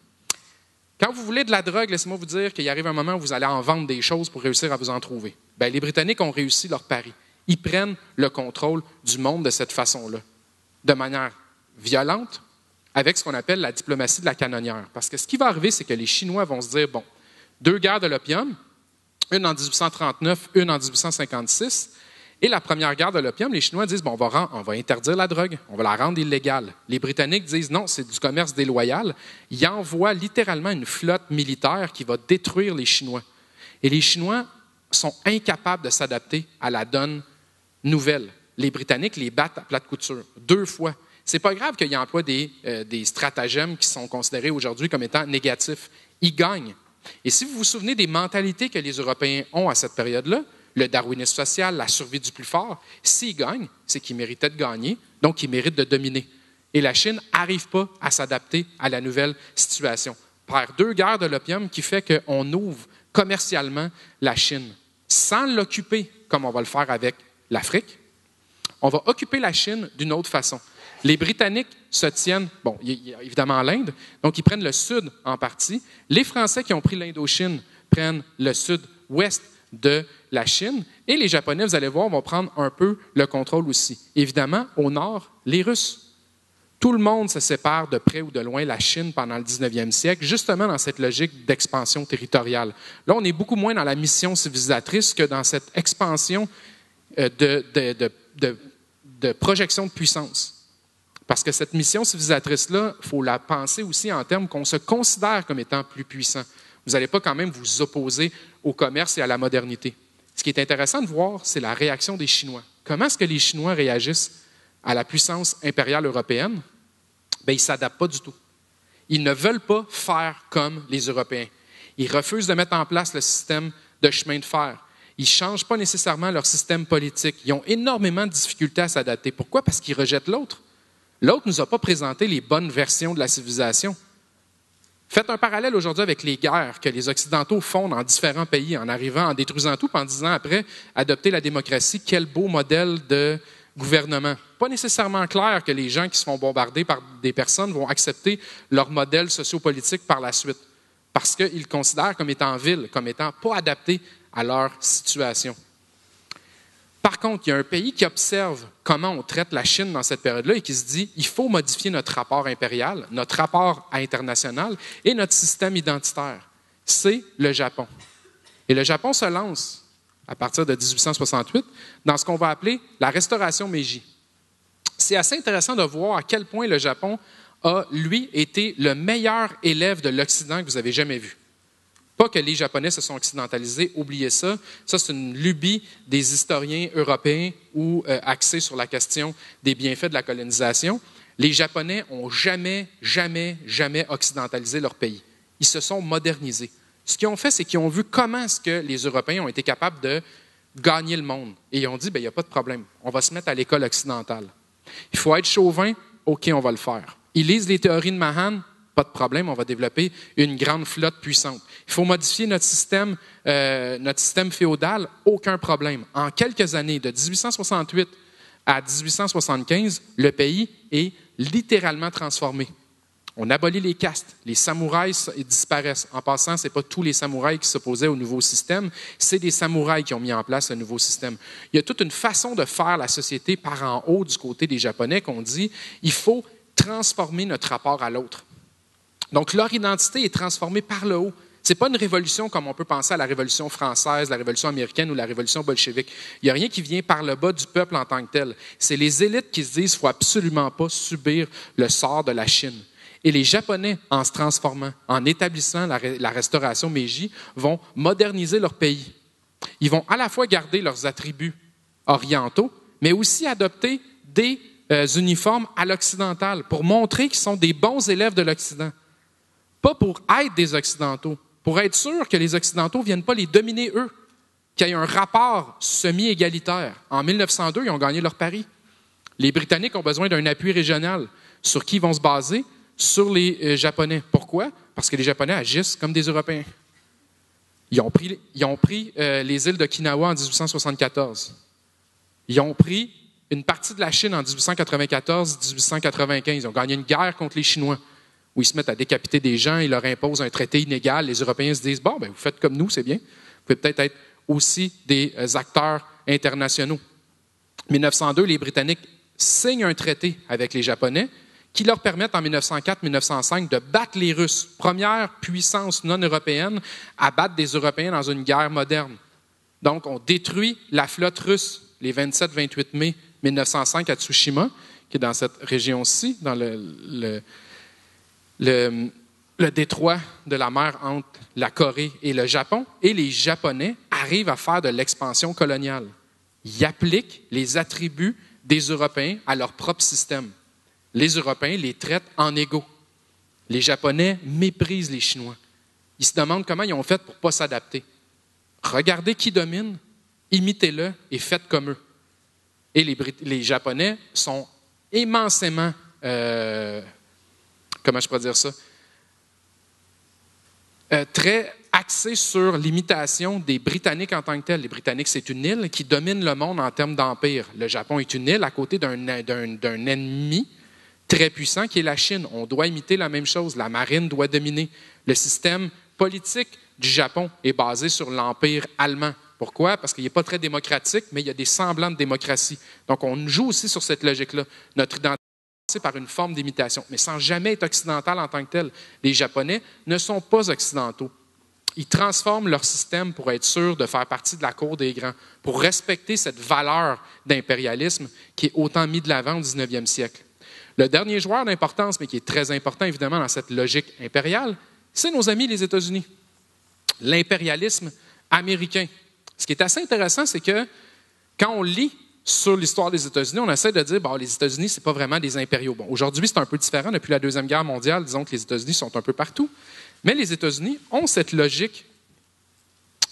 Quand vous voulez de la drogue, laissez-moi vous dire qu'il arrive un moment où vous allez en vendre des choses pour réussir à vous en trouver. Bien, les Britanniques ont réussi leur pari. Ils prennent le contrôle du monde de cette façon-là, de manière violente, avec ce qu'on appelle la diplomatie de la canonnière. Parce que ce qui va arriver, c'est que les Chinois vont se dire, bon, 2 guerres de l'opium, une en 1839, une en 1856, et la première guerre de l'opium, les Chinois disent, bon, on va interdire la drogue, on va la rendre illégale. Les Britanniques disent, non, c'est du commerce déloyal. Ils envoient littéralement une flotte militaire qui va détruire les Chinois. Et les Chinois sont incapables de s'adapter à la donne nouvelle. Les Britanniques les battent à plate couture, 2 fois. C'est pas grave qu'ils emploient des stratagèmes qui sont considérés aujourd'hui comme étant négatifs. Ils gagnent. Et si vous vous souvenez des mentalités que les Européens ont à cette période-là, le darwinisme social, la survie du plus fort, s'ils gagnent, c'est qu'ils méritaient de gagner, donc ils méritent de dominer. Et la Chine n'arrive pas à s'adapter à la nouvelle situation. Par 2 guerres de l'opium qui fait qu'on ouvre commercialement la Chine, sans l'occuper comme on va le faire avec l'Afrique, on va occuper la Chine d'une autre façon. Les Britanniques se tiennent, bon, il y a évidemment l'Inde, donc ils prennent le sud en partie. Les Français qui ont pris l'Indochine prennent le sud-ouest de la Chine. Et les Japonais, vous allez voir, vont prendre un peu le contrôle aussi. Évidemment, au nord, les Russes. Tout le monde se sépare de près ou de loin la Chine pendant le 19e siècle, justement dans cette logique d'expansion territoriale. Là, on est beaucoup moins dans la mission civilisatrice que dans cette expansion de projection de puissance. Parce que cette mission civilisatrice-là, il faut la penser aussi en termes qu'on se considère comme étant plus puissant. Vous n'allez pas quand même vous opposer au commerce et à la modernité. Ce qui est intéressant de voir, c'est la réaction des Chinois. Comment est-ce que les Chinois réagissent à la puissance impériale européenne? Bien, ils ne s'adaptent pas du tout. Ils ne veulent pas faire comme les Européens. Ils refusent de mettre en place le système de chemin de fer. Ils ne changent pas nécessairement leur système politique. Ils ont énormément de difficultés à s'adapter. Pourquoi? Parce qu'ils rejettent l'autre. L'autre ne nous a pas présenté les bonnes versions de la civilisation. Faites un parallèle aujourd'hui avec les guerres que les Occidentaux font dans différents pays, en arrivant, en détruisant tout, puis en disant après, adopter la démocratie, quel beau modèle de gouvernement. Pas nécessairement clair que les gens qui se font bombarder par des personnes vont accepter leur modèle sociopolitique par la suite, parce qu'ils le considèrent comme étant vil, comme étant pas adapté à leur situation. Par contre, il y a un pays qui observe comment on traite la Chine dans cette période-là et qui se dit il faut modifier notre rapport impérial, notre rapport international et notre système identitaire. C'est le Japon. Et le Japon se lance, à partir de 1868, dans ce qu'on va appeler la restauration Meiji. C'est assez intéressant de voir à quel point le Japon a, lui, été le meilleur élève de l'Occident que vous avez jamais vu. Pas que les Japonais se sont occidentalisés, oubliez ça. Ça, c'est une lubie des historiens européens ou axés sur la question des bienfaits de la colonisation. Les Japonais n'ont jamais occidentalisé leur pays. Ils se sont modernisés. Ce qu'ils ont fait, c'est qu'ils ont vu comment est-ce que les Européens ont été capables de gagner le monde. Et ils ont dit, bien, il n'y a pas de problème. On va se mettre à l'école occidentale. Il faut être chauvin, OK, on va le faire. Ils lisent les théories de Mahan, pas de problème, on va développer une grande flotte puissante. Il faut modifier notre système féodal, aucun problème. En quelques années, de 1868 à 1875, le pays est littéralement transformé. On abolit les castes, les samouraïs disparaissent. En passant, ce n'est pas tous les samouraïs qui s'opposaient au nouveau système, c'est des samouraïs qui ont mis en place le nouveau système. Il y a toute une façon de faire la société par en haut du côté des Japonais qu'on dit il faut transformer notre rapport à l'autre. Donc, leur identité est transformée par le haut. Ce n'est pas une révolution comme on peut penser à la Révolution française, la Révolution américaine ou la Révolution bolchevique. Il n'y a rien qui vient par le bas du peuple en tant que tel. C'est les élites qui se disent qu'il ne faut absolument pas subir le sort de la Chine. Et les Japonais, en se transformant, en établissant la restauration Meiji, vont moderniser leur pays. Ils vont à la fois garder leurs attributs orientaux, mais aussi adopter des uniformes à l'occidental pour montrer qu'ils sont des bons élèves de l'Occident. Pas pour être des Occidentaux, pour être sûr que les Occidentaux ne viennent pas les dominer eux, qu'il y ait un rapport semi-égalitaire. En 1902, ils ont gagné leur pari. Les Britanniques ont besoin d'un appui régional. Sur qui ils vont se baser? Sur les Japonais. Pourquoi? Parce que les Japonais agissent comme des Européens. Ils ont pris les îles d'Okinawa en 1874. Ils ont pris une partie de la Chine en 1894-1895. Ils ont gagné une guerre contre les Chinois, où ils se mettent à décapiter des gens, ils leur imposent un traité inégal. Les Européens se disent, bon, ben, vous faites comme nous, c'est bien. Vous pouvez peut-être être aussi des acteurs internationaux. En 1902, les Britanniques signent un traité avec les Japonais qui leur permettent en 1904-1905 de battre les Russes, première puissance non européenne à battre des Européens dans une guerre moderne. Donc, on détruit la flotte russe les 27-28 mai 1905 à Tsushima, qui est dans cette région-ci, dans le détroit de la mer entre la Corée et le Japon, et les Japonais arrivent à faire de l'expansion coloniale. Ils appliquent les attributs des Européens à leur propre système. Les Européens les traitent en égaux. Les Japonais méprisent les Chinois. Ils se demandent comment ils ont fait pour ne pas s'adapter. Regardez qui domine, imitez-le et faites comme eux. Et les Japonais sont immensément, comment je pourrais dire ça, très axés sur l'imitation des Britanniques en tant que tels. Les Britanniques, c'est une île qui domine le monde en termes d'empire. Le Japon est une île à côté d'un ennemi très puissant qui est la Chine. On doit imiter la même chose. La marine doit dominer. Le système politique du Japon est basé sur l'empire allemand. Pourquoi? Parce qu'il n'est pas très démocratique, mais il y a des semblants de démocratie. Donc, on joue aussi sur cette logique-là. Notre identité est passée par une forme d'imitation, mais sans jamais être occidental en tant que tel. Les Japonais ne sont pas occidentaux. Ils transforment leur système pour être sûrs de faire partie de la cour des grands, pour respecter cette valeur d'impérialisme qui est autant mise de l'avant au 19e siècle. Le dernier joueur d'importance, mais qui est très important évidemment dans cette logique impériale, c'est nos amis les États-Unis. L'impérialisme américain. Ce qui est assez intéressant, c'est que quand on lit sur l'histoire des États-Unis, on essaie de dire bon, les États-Unis, ce n'est pas vraiment des impériaux. Bon, aujourd'hui, c'est un peu différent. Depuis la Deuxième Guerre mondiale, disons que les États-Unis sont un peu partout. Mais les États-Unis ont cette logique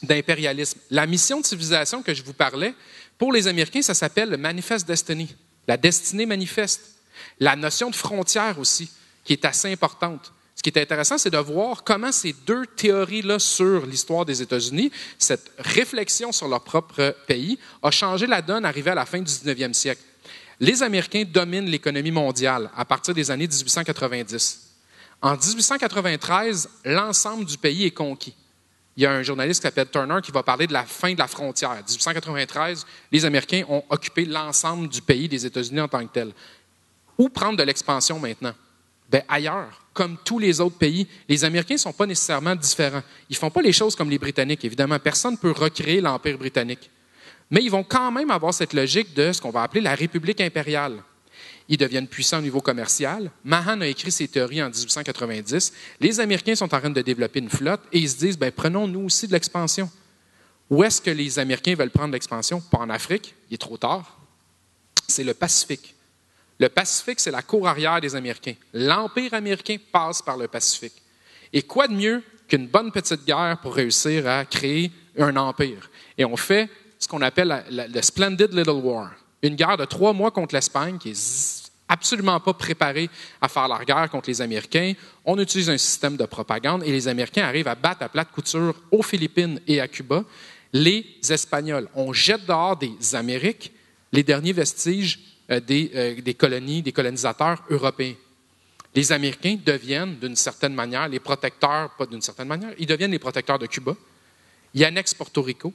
d'impérialisme. La mission de civilisation que je vous parlais, pour les Américains, ça s'appelle le Manifest Destiny, la destinée manifeste. La notion de frontière aussi, qui est assez importante. Ce qui est intéressant, c'est de voir comment ces deux théories-là sur l'histoire des États-Unis, cette réflexion sur leur propre pays, a changé la donne arrivé à la fin du 19e siècle. Les Américains dominent l'économie mondiale à partir des années 1890. En 1893, l'ensemble du pays est conquis. Il y a un journaliste qui s'appelle Turner qui va parler de la fin de la frontière. En 1893, les Américains ont occupé l'ensemble du pays des États-Unis en tant que tel. Où prendre de l'expansion maintenant? Bien, ailleurs, comme tous les autres pays. Les Américains ne sont pas nécessairement différents. Ils ne font pas les choses comme les Britanniques, évidemment. Personne ne peut recréer l'Empire britannique. Mais ils vont quand même avoir cette logique de ce qu'on va appeler la République impériale. Ils deviennent puissants au niveau commercial. Mahan a écrit ses théories en 1890. Les Américains sont en train de développer une flotte et ils se disent, bien, prenons-nous aussi de l'expansion. Où est-ce que les Américains veulent prendre l'expansion? Pas en Afrique, il est trop tard. C'est le Pacifique. Le Pacifique, c'est la cour arrière des Américains. L'Empire américain passe par le Pacifique. Et quoi de mieux qu'une bonne petite guerre pour réussir à créer un empire? Et on fait ce qu'on appelle le Splendid Little War. Une guerre de 3 mois contre l'Espagne qui est absolument pas préparée à faire la guerre contre les Américains. On utilise un système de propagande et les Américains arrivent à battre à plate couture aux Philippines et à Cuba les Espagnols. On jette dehors des Amériques les derniers vestiges des colonies, des colonisateurs européens. Les Américains deviennent, d'une certaine manière, les protecteurs, pas d'une certaine manière, ils deviennent les protecteurs de Cuba. Ils annexent Porto Rico.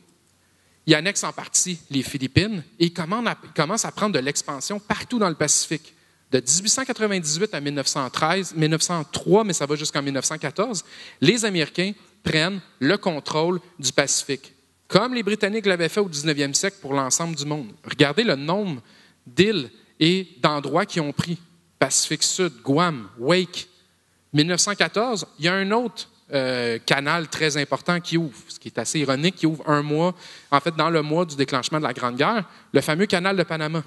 Ils annexent en partie les Philippines et ils commencent à prendre de l'expansion partout dans le Pacifique. De 1898 à 1903, mais ça va jusqu'en 1914, les Américains prennent le contrôle du Pacifique, comme les Britanniques l'avaient fait au 19e siècle pour l'ensemble du monde. Regardez le nombre d'îles et d'endroits qu'ils ont pris. Pacifique Sud, Guam, Wake, 1914, il y a un autre canal très important qui ouvre, ce qui est assez ironique, qui ouvre un mois, en fait, dans le mois du déclenchement de la Grande Guerre, le fameux canal de Panama.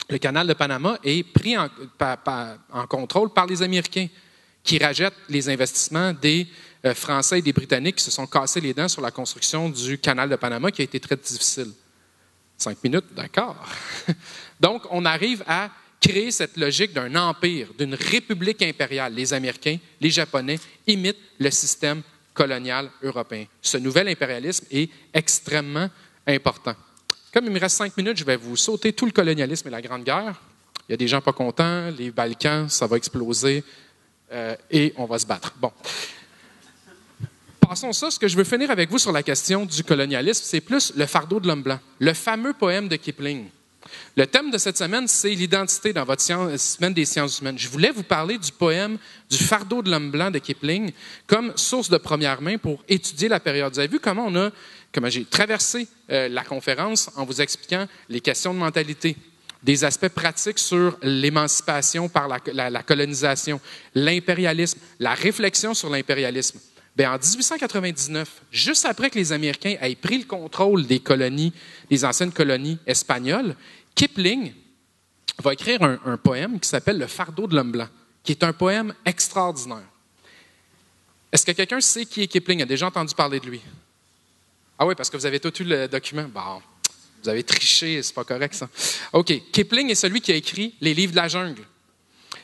Le canal de Panama est pris en contrôle par les Américains, qui rachètent les investissements des Français et des Britanniques qui se sont cassés les dents sur la construction du canal de Panama, qui a été très difficile. 5 minutes, d'accord. Donc, on arrive à créer cette logique d'un empire, d'une république impériale. Les Américains, les Japonais imitent le système colonial européen. Ce nouvel impérialisme est extrêmement important. Comme il me reste 5 minutes, je vais vous sauter tout le colonialisme et la Grande Guerre. Il y a des gens pas contents, les Balkans, ça va exploser et on va se battre. Bon. Passons ça. Ce que je veux finir avec vous sur la question du colonialisme, c'est plus le fardeau de l'homme blanc, le fameux poème de Kipling. Le thème de cette semaine, c'est l'identité dans votre semaine des sciences humaines. Je voulais vous parler du poème du fardeau de l'homme blanc de Kipling comme source de première main pour étudier la période. Vous avez vu comment j'ai traversé la conférence en vous expliquant les questions de mentalité, des aspects pratiques sur l'émancipation par la colonisation, l'impérialisme, la réflexion sur l'impérialisme. Bien, en 1899, juste après que les Américains aient pris le contrôle des colonies, des anciennes colonies espagnoles, Kipling va écrire un poème qui s'appelle « Le fardeau de l'homme blanc », qui est un poème extraordinaire. Est-ce que quelqu'un sait qui est Kipling? A déjà entendu parler de lui? Ah oui, parce que vous avez tout eu le document. Bon, vous avez triché, c'est pas correct ça. OK, Kipling est celui qui a écrit les livres de la jungle.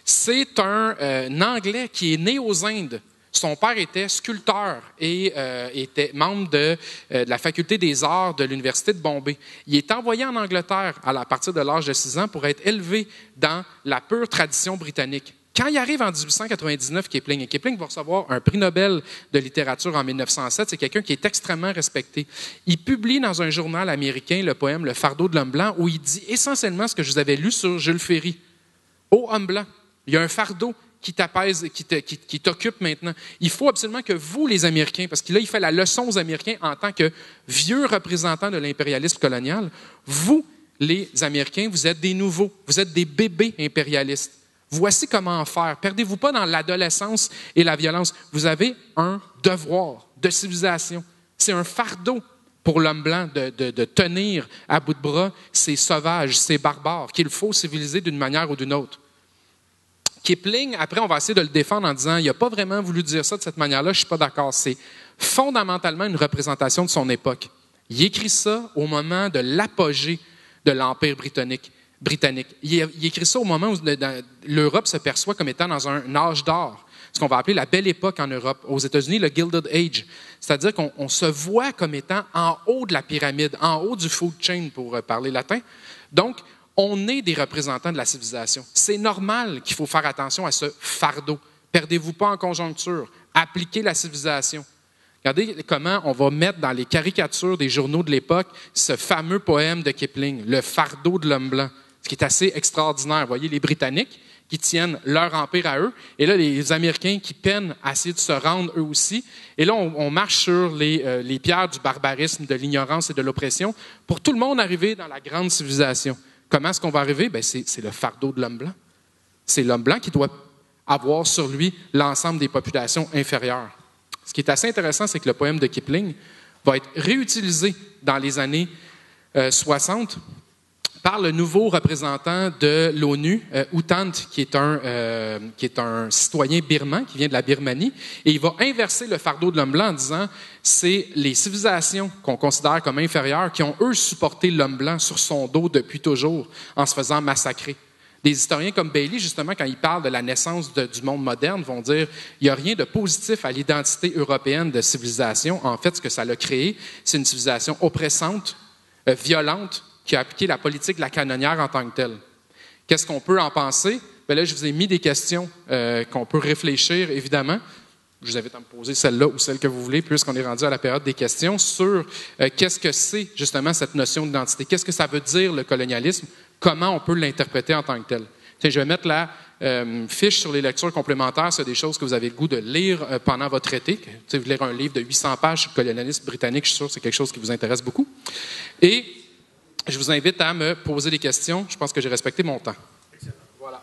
C'est un Anglais qui est né aux Indes. Son père était sculpteur et était membre de la faculté des arts de l'Université de Bombay. Il est envoyé en Angleterre à partir de l'âge de 6 ans pour être élevé dans la pure tradition britannique. Quand il arrive en 1899, Kipling va recevoir un prix Nobel de littérature en 1907. C'est quelqu'un qui est extrêmement respecté. Il publie dans un journal américain le poème « Le fardeau de l'homme blanc » où il dit essentiellement ce que je vous avais lu sur Jules Ferry. « Ô homme blanc, il y a un fardeau qui t'apaise, qui t'occupe maintenant. Il faut absolument que vous, les Américains, parce que là, il fait la leçon aux Américains en tant que vieux représentants de l'impérialisme colonial, vous, les Américains, vous êtes des nouveaux, vous êtes des bébés impérialistes. Voici comment faire. Perdez-vous pas dans l'adolescence et la violence. Vous avez un devoir de civilisation. C'est un fardeau pour l'homme blanc de tenir à bout de bras ces sauvages, ces barbares, qu'il faut civiliser d'une manière ou d'une autre. Kipling, après, on va essayer de le défendre en disant il n'a pas vraiment voulu dire ça de cette manière-là, je ne suis pas d'accord. C'est fondamentalement une représentation de son époque. Il écrit ça au moment de l'apogée de l'Empire britannique. Il écrit ça au moment où l'Europe se perçoit comme étant dans un âge d'or, ce qu'on va appeler la Belle Époque en Europe. Aux États-Unis, le Gilded Age. C'est-à-dire qu'on se voit comme étant en haut de la pyramide, en haut du food chain, pour parler latin. Donc, on est des représentants de la civilisation. C'est normal qu'il faut faire attention à ce fardeau. Perdez-vous pas en conjoncture. Appliquez la civilisation. Regardez comment on va mettre dans les caricatures des journaux de l'époque ce fameux poème de Kipling, « Le fardeau de l'homme blanc », ce qui est assez extraordinaire. Vous voyez, les Britanniques qui tiennent leur empire à eux, et là, les Américains qui peinent à essayer de se rendre eux aussi. Et là, on marche sur les pierres du barbarisme, de l'ignorance et de l'oppression pour tout le monde arriver dans la grande civilisation. Comment est-ce qu'on va arriver? Bien, c'est le fardeau de l'homme blanc. C'est l'homme blanc qui doit avoir sur lui l'ensemble des populations inférieures. Ce qui est assez intéressant, c'est que le poème de Kipling va être réutilisé dans les années 60 par le nouveau représentant de l'ONU, U Thant, qui est un citoyen birman qui vient de la Birmanie, et il va inverser le fardeau de l'homme blanc en disant c'est les civilisations qu'on considère comme inférieures qui ont, eux, supporté l'homme blanc sur son dos depuis toujours en se faisant massacrer. Des historiens comme Bailey, justement, quand ils parlent de la naissance du monde moderne, vont dire il n'y a rien de positif à l'identité européenne de civilisation. En fait, ce que ça a créé, c'est une civilisation oppressante, violente, qui a appliqué la politique de la canonnière en tant que telle. Qu'est-ce qu'on peut en penser? Bien là, je vous ai mis des questions qu'on peut réfléchir, évidemment. Je vous invite à me poser celle-là ou celle que vous voulez, puisqu'on est rendu à la période des questions, sur qu'est-ce que c'est, justement, cette notion d'identité. Qu'est-ce que ça veut dire, le colonialisme? Comment on peut l'interpréter en tant que tel? Je vais mettre la fiche sur les lectures complémentaires. C'est des choses que vous avez le goût de lire pendant votre été. Vous lire un livre de 800 pages sur le colonialisme britannique, je suis sûr que c'est quelque chose qui vous intéresse beaucoup. Et je vous invite à me poser des questions. Je pense que j'ai respecté mon temps. Excellent. Voilà.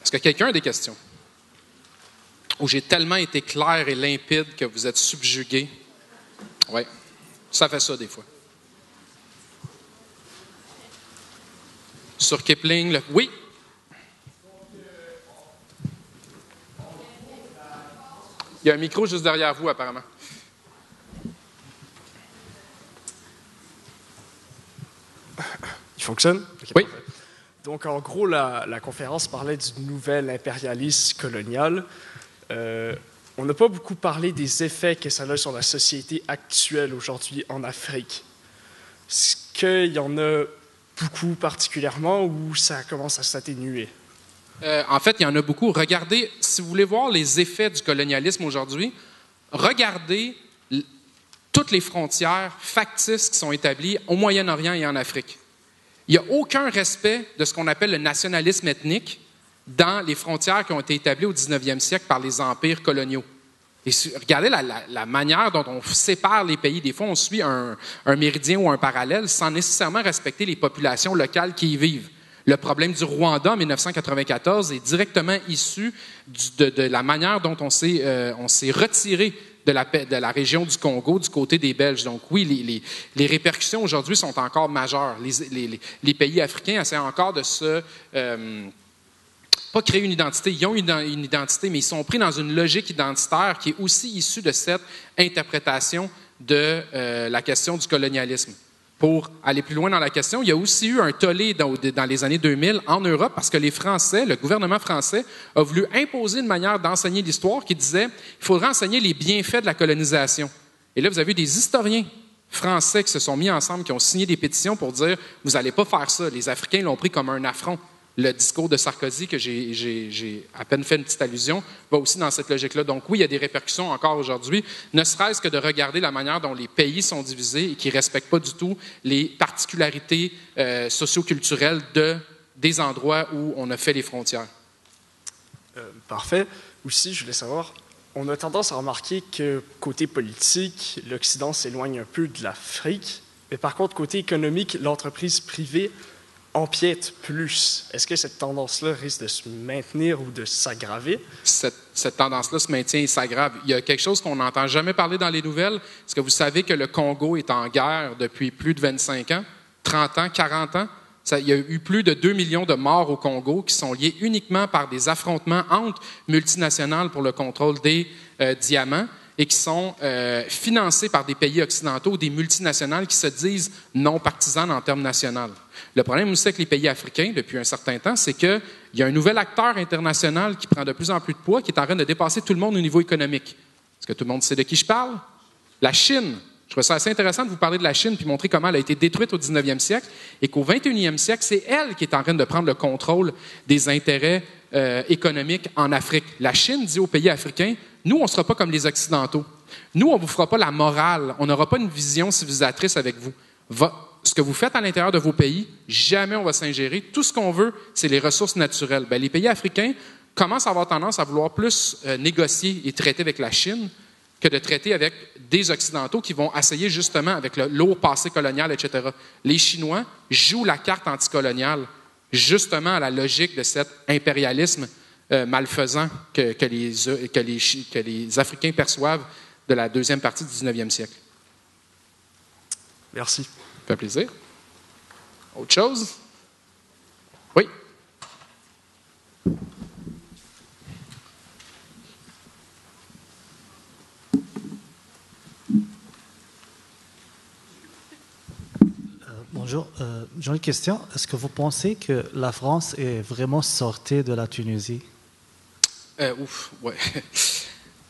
Est-ce que quelqu'un a des questions? Ou j'ai tellement été clair et limpide que vous êtes subjugués? Oui, ça fait ça des fois. Sur Kipling, oui? Il y a un micro juste derrière vous, apparemment. Il fonctionne? Okay, oui. Parfait. Donc, en gros, la conférence parlait du nouvel impérialisme colonial. On n'a pas beaucoup parlé des effets que ça a sur la société actuelle aujourd'hui en Afrique. Est-ce qu'il y en a beaucoup particulièrement ou ça commence à s'atténuer? En fait, il y en a beaucoup. Regardez, si vous voulez voir les effets du colonialisme aujourd'hui, regardez toutes les frontières factices qui sont établies au Moyen-Orient et en Afrique. Il n'y a aucun respect de ce qu'on appelle le nationalisme ethnique dans les frontières qui ont été établies au 19e siècle par les empires coloniaux. Et regardez la manière dont on sépare les pays. Des fois, on suit un méridien ou un parallèle sans nécessairement respecter les populations locales qui y vivent. Le problème du Rwanda en 1994 est directement issu de la manière dont on s'est retiré de la région du Congo du côté des Belges. Donc oui, les répercussions aujourd'hui sont encore majeures. Les pays africains essaient encore de se... pas créer une identité, ils ont une identité, mais ils sont pris dans une logique identitaire qui est aussi issue de cette interprétation de la question du colonialisme. Pour aller plus loin dans la question, il y a aussi eu un tollé dans les années 2000 en Europe parce que les Français, le gouvernement français, a voulu imposer une manière d'enseigner l'histoire qui disait qu'il faudrait enseigner les bienfaits de la colonisation. Et là, vous avez des historiens français qui se sont mis ensemble, qui ont signé des pétitions pour dire « Vous n'allez pas faire ça ». Les Africains l'ont pris comme un affront. Le discours de Sarkozy, que j'ai à peine fait une petite allusion, va aussi dans cette logique-là. Donc oui, il y a des répercussions encore aujourd'hui, ne serait-ce que de regarder la manière dont les pays sont divisés et qui ne respectent pas du tout les particularités socio-culturelles des endroits où on a fait les frontières. Parfait. Aussi, je voulais savoir, on a tendance à remarquer que côté politique, l'Occident s'éloigne un peu de l'Afrique, mais par contre, côté économique, l'entreprise privée empiète plus. Est-ce que cette tendance-là risque de se maintenir ou de s'aggraver? Cette tendance-là se maintient et s'aggrave. Il y a quelque chose qu'on n'entend jamais parler dans les nouvelles. Est-ce que vous savez que le Congo est en guerre depuis plus de 25 ans, 30 ans, 40 ans? Il y a eu plus de 2 millions de morts au Congo qui sont liés uniquement par des affrontements entre multinationales pour le contrôle des diamants et qui sont financés par des pays occidentaux ou des multinationales qui se disent non partisanes en termes nationaux. Le problème aussi avec les pays africains, depuis un certain temps, c'est qu'il y a un nouvel acteur international qui prend de plus en plus de poids, qui est en train de dépasser tout le monde au niveau économique. Est-ce que tout le monde sait de qui je parle? La Chine. Je trouve ça assez intéressant de vous parler de la Chine puis montrer comment elle a été détruite au 19e siècle et qu'au 21e siècle, c'est elle qui est en train de prendre le contrôle des intérêts économiques en Afrique. La Chine dit aux pays africains, nous, on ne sera pas comme les Occidentaux. Nous, on ne vous fera pas la morale. On n'aura pas une vision civilisatrice avec vous. Ce que vous faites à l'intérieur de vos pays, jamais on va s'ingérer. Tout ce qu'on veut, c'est les ressources naturelles. Bien, les pays africains commencent à avoir tendance à vouloir plus négocier et traiter avec la Chine que de traiter avec des Occidentaux qui vont essayer justement avec le lourd passé colonial, etc. Les Chinois jouent la carte anticoloniale justement à la logique de cet impérialisme malfaisant que les Africains perçoivent de la deuxième partie du 19e siècle. Merci. Ça fait plaisir. Autre chose? Oui? Bonjour, j'ai une question. Est-ce que vous pensez que la France est vraiment sortie de la Tunisie? Ouais.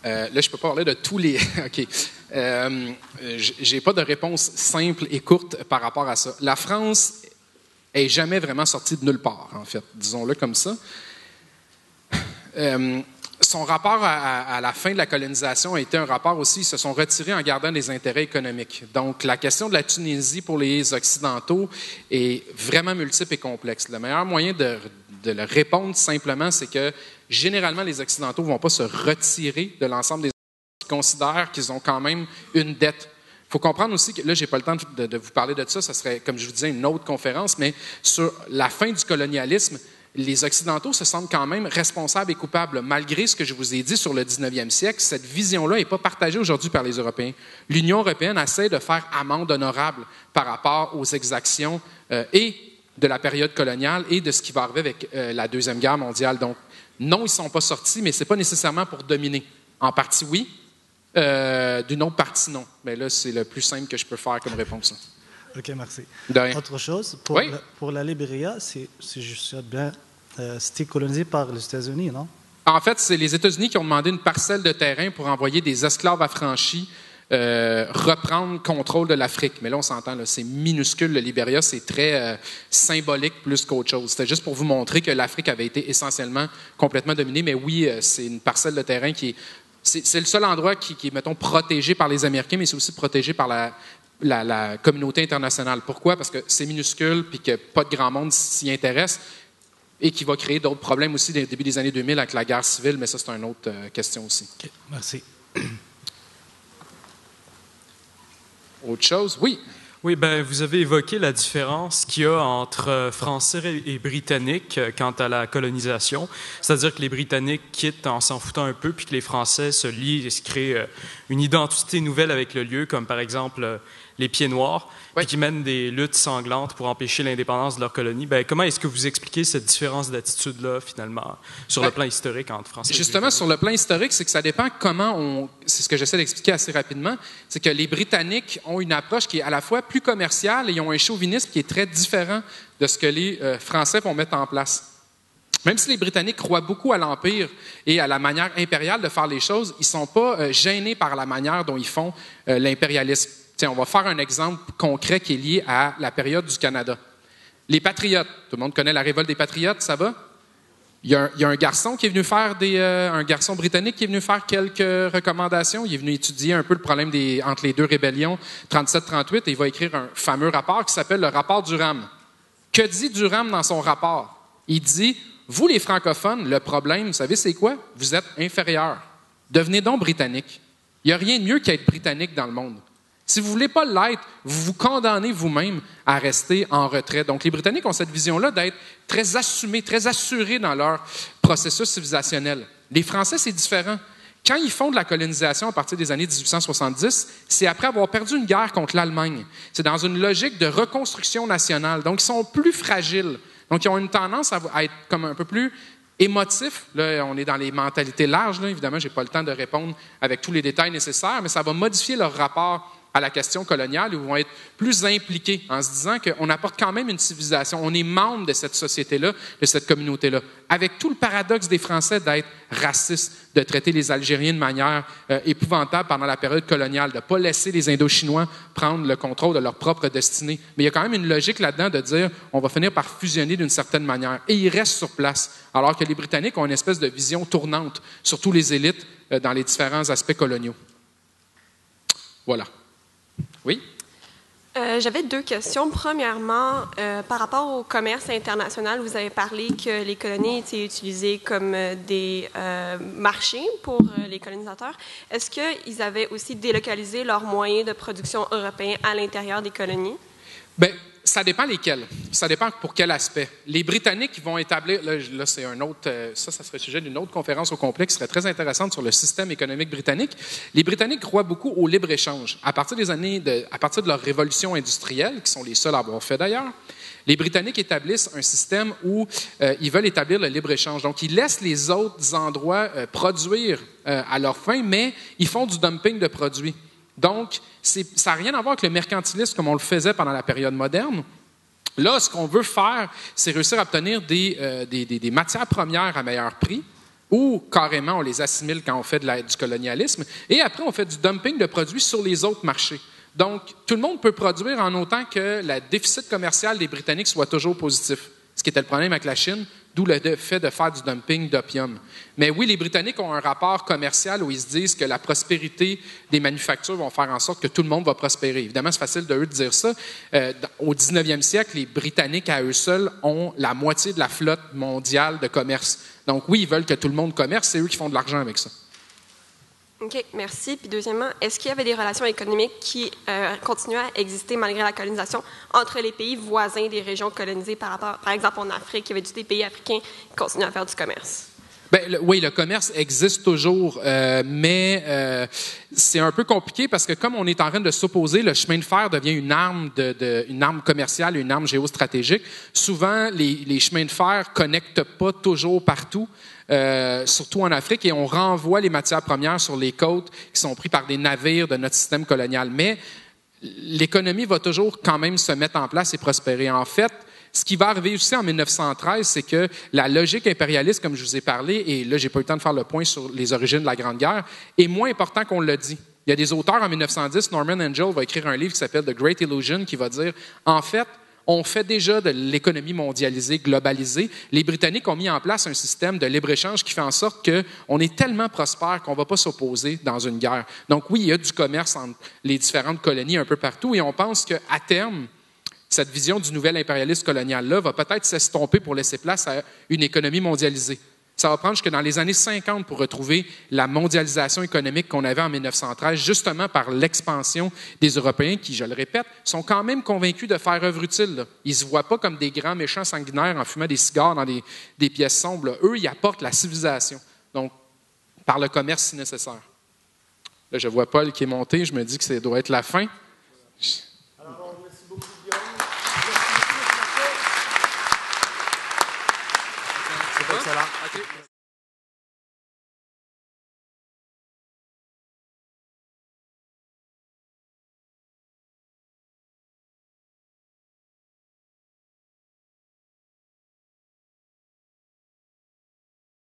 Là, je ne peux pas parler de tous les... OK. J'ai pas de réponse simple et courte par rapport à ça. La France n'est jamais vraiment sortie de nulle part, en fait. Disons-le comme ça. Son rapport à la fin de la colonisation a été un rapport aussi, ils se sont retirés en gardant des intérêts économiques. Donc, la question de la Tunisie pour les Occidentaux est vraiment multiple et complexe. Le meilleur moyen de le répondre simplement, c'est que généralement, les Occidentaux ne vont pas se retirer de l'ensemble des qui considèrent qu'ils ont quand même une dette. Il faut comprendre aussi que, là, je n'ai pas le temps de vous parler de ça serait, comme je vous disais, une autre conférence, mais sur la fin du colonialisme, les Occidentaux se sentent quand même responsables et coupables. Malgré ce que je vous ai dit sur le 19e siècle, cette vision-là n'est pas partagée aujourd'hui par les Européens. L'Union européenne essaie de faire amende honorable par rapport aux exactions et de la période coloniale et de ce qui va arriver avec la Deuxième Guerre mondiale. Donc, non, ils ne sont pas sortis, mais ce n'est pas nécessairement pour dominer. En partie, oui. D'une autre partie, non. Mais là, c'est le plus simple que je peux faire comme réponse. OK, merci. De rien. Autre chose, Oui? pour la Libéria, si je sais bien, c'était colonisé par les États-Unis, non? En fait, c'est les États-Unis qui ont demandé une parcelle de terrain pour envoyer des esclaves affranchis reprendre contrôle de l'Afrique. Mais là, on s'entend, là, c'est minuscule, le Libéria, c'est très symbolique plus qu'autre chose. C'était juste pour vous montrer que l'Afrique avait été essentiellement complètement dominée. Mais oui, c'est une parcelle de terrain qui est... C'est le seul endroit qui est, mettons, protégé par les Américains, mais c'est aussi protégé par la communauté internationale. Pourquoi? Parce que c'est minuscule puis que pas de grand monde s'y intéresse et qui va créer d'autres problèmes aussi au début des années 2000 avec la guerre civile, mais ça, c'est une autre question aussi. OK, merci. Autre chose? Oui. Oui, ben, vous avez évoqué la différence qu'il y a entre Français et Britanniques quant à la colonisation. C'est-à-dire que les Britanniques quittent en s'en foutant un peu, puis que les Français se lient et se créent une identité nouvelle avec le lieu, comme par exemple les Pieds Noirs, oui, puis qui mènent des luttes sanglantes pour empêcher l'indépendance de leur colonie. Ben, comment est-ce que vous expliquez cette différence d'attitude-là, finalement, sur le plan historique entre Français et Justement, Britanniques? sur le plan historique, c'est que ça dépend comment on... C'est ce que j'essaie d'expliquer assez rapidement, c'est que les Britanniques ont une approche qui est à la fois plus commerciale et ils ont un chauvinisme qui est très différent de ce que les Français vont mettre en place. Même si les Britanniques croient beaucoup à l'Empire et à la manière impériale de faire les choses, ils ne sont pas gênés par la manière dont ils font l'impérialisme. Tiens, on va faire un exemple concret qui est lié à la période du Canada. Les Patriotes. Tout le monde connaît la révolte des Patriotes, ça va? Il y a un garçon qui est venu faire un garçon britannique qui est venu faire quelques recommandations. Il est venu étudier un peu le problème entre les deux rébellions, 37-38, et il va écrire un fameux rapport qui s'appelle le rapport Durham. Que dit Durham dans son rapport? Il dit, vous les francophones, le problème, vous savez c'est quoi? Vous êtes inférieurs. Devenez donc britanniques. Il n'y a rien de mieux qu'être britannique dans le monde. Si vous ne voulez pas l'être, vous vous condamnez vous-même à rester en retrait. Donc, les Britanniques ont cette vision-là d'être très assumés, très assurés dans leur processus civilisationnel. Les Français, c'est différent. Quand ils font de la colonisation à partir des années 1870, c'est après avoir perdu une guerre contre l'Allemagne. C'est dans une logique de reconstruction nationale. Donc, ils sont plus fragiles. Donc, ils ont une tendance à être comme un peu plus émotifs. Là, on est dans les mentalités larges. Là. Évidemment, je n'ai pas le temps de répondre avec tous les détails nécessaires, mais ça va modifier leur rapport à la question coloniale, où ils vont être plus impliqués en se disant qu'on apporte quand même une civilisation. On est membre de cette société-là, de cette communauté-là. Avec tout le paradoxe des Français d'être racistes, de traiter les Algériens de manière épouvantable pendant la période coloniale, de ne pas laisser les Indochinois prendre le contrôle de leur propre destinée. Mais il y a quand même une logique là-dedans de dire on va finir par fusionner d'une certaine manière. Et ils restent sur place. Alors que les Britanniques ont une espèce de vision tournante sur tous les élites dans les différents aspects coloniaux. Voilà. Oui? J'avais deux questions. Premièrement, par rapport au commerce international, vous avez parlé que les colonies étaient utilisées comme des marchés pour les colonisateurs. Est-ce qu'ils avaient aussi délocalisé leurs moyens de production européens à l'intérieur des colonies? Bien, ça dépend lesquels. Ça dépend pour quel aspect. Les Britanniques vont établir... Là c'est un autre... Ça serait le sujet d'une autre conférence au complet qui serait très intéressante sur le système économique britannique. Les Britanniques croient beaucoup au libre-échange. À partir de leur révolution industrielle, qui sont les seuls à avoir fait d'ailleurs, les Britanniques établissent un système où ils veulent établir le libre-échange. Donc, ils laissent les autres endroits produire à leur fin, mais ils font du dumping de produits. Donc, ça n'a rien à voir avec le mercantilisme comme on le faisait pendant la période moderne. Là, ce qu'on veut faire, c'est réussir à obtenir des matières premières à meilleur prix, ou carrément on les assimile quand on fait du colonialisme, et après on fait du dumping de produits sur les autres marchés. Donc, tout le monde peut produire en autant que le déficit commercial des Britanniques soit toujours positif, ce qui était le problème avec la Chine, d'où le fait de faire du dumping d'opium. Mais oui, les Britanniques ont un rapport commercial où ils se disent que la prospérité des manufactures vont faire en sorte que tout le monde va prospérer. Évidemment, c'est facile de eux de dire ça. Au 19e siècle, les Britanniques, à eux seuls, ont la moitié de la flotte mondiale de commerce. Donc oui, ils veulent que tout le monde commerce, c'est eux qui font de l'argent avec ça. OK, merci. Puis deuxièmement, est-ce qu'il y avait des relations économiques qui continuaient à exister malgré la colonisation entre les pays voisins des régions colonisées par exemple, en Afrique, il y avait des pays africains qui continuaient à faire du commerce? Bien, oui, le commerce existe toujours, mais c'est un peu compliqué parce que comme on est en train de s'opposer, le chemin de fer devient une arme, une arme commerciale, une arme géostratégique. Souvent, les chemins de fer connectent pas toujours partout. Surtout en Afrique, et on renvoie les matières premières sur les côtes qui sont prises par des navires de notre système colonial. Mais l'économie va toujours quand même se mettre en place et prospérer. En fait, ce qui va arriver aussi en 1913, c'est que la logique impérialiste, comme je vous ai parlé, et là, j'ai pas eu le temps de faire le point sur les origines de la Grande Guerre, est moins important qu'on l'a dit. Il y a des auteurs en 1910, Norman Angell va écrire un livre qui s'appelle The Great Illusion, qui va dire, en fait, on fait déjà de l'économie mondialisée, globalisée. Les Britanniques ont mis en place un système de libre-échange qui fait en sorte qu'on est tellement prospère qu'on ne va pas s'opposer dans une guerre. Donc oui, il y a du commerce entre les différentes colonies un peu partout et on pense qu'à terme, cette vision du nouvel impérialisme colonial-là va peut-être s'estomper pour laisser place à une économie mondialisée. Ça va prendre jusque dans les années 50 pour retrouver la mondialisation économique qu'on avait en 1913, justement par l'expansion des Européens qui, je le répète, sont quand même convaincus de faire œuvre utile. Là. Ils ne se voient pas comme des grands méchants sanguinaires en fumant des cigares dans des pièces sombres. Là. Eux, ils apportent la civilisation, donc par le commerce si nécessaire. Là, je vois Paul qui est monté, je me dis que ça doit être la fin. Alors, merci beaucoup, Guillaume. C'est excellent.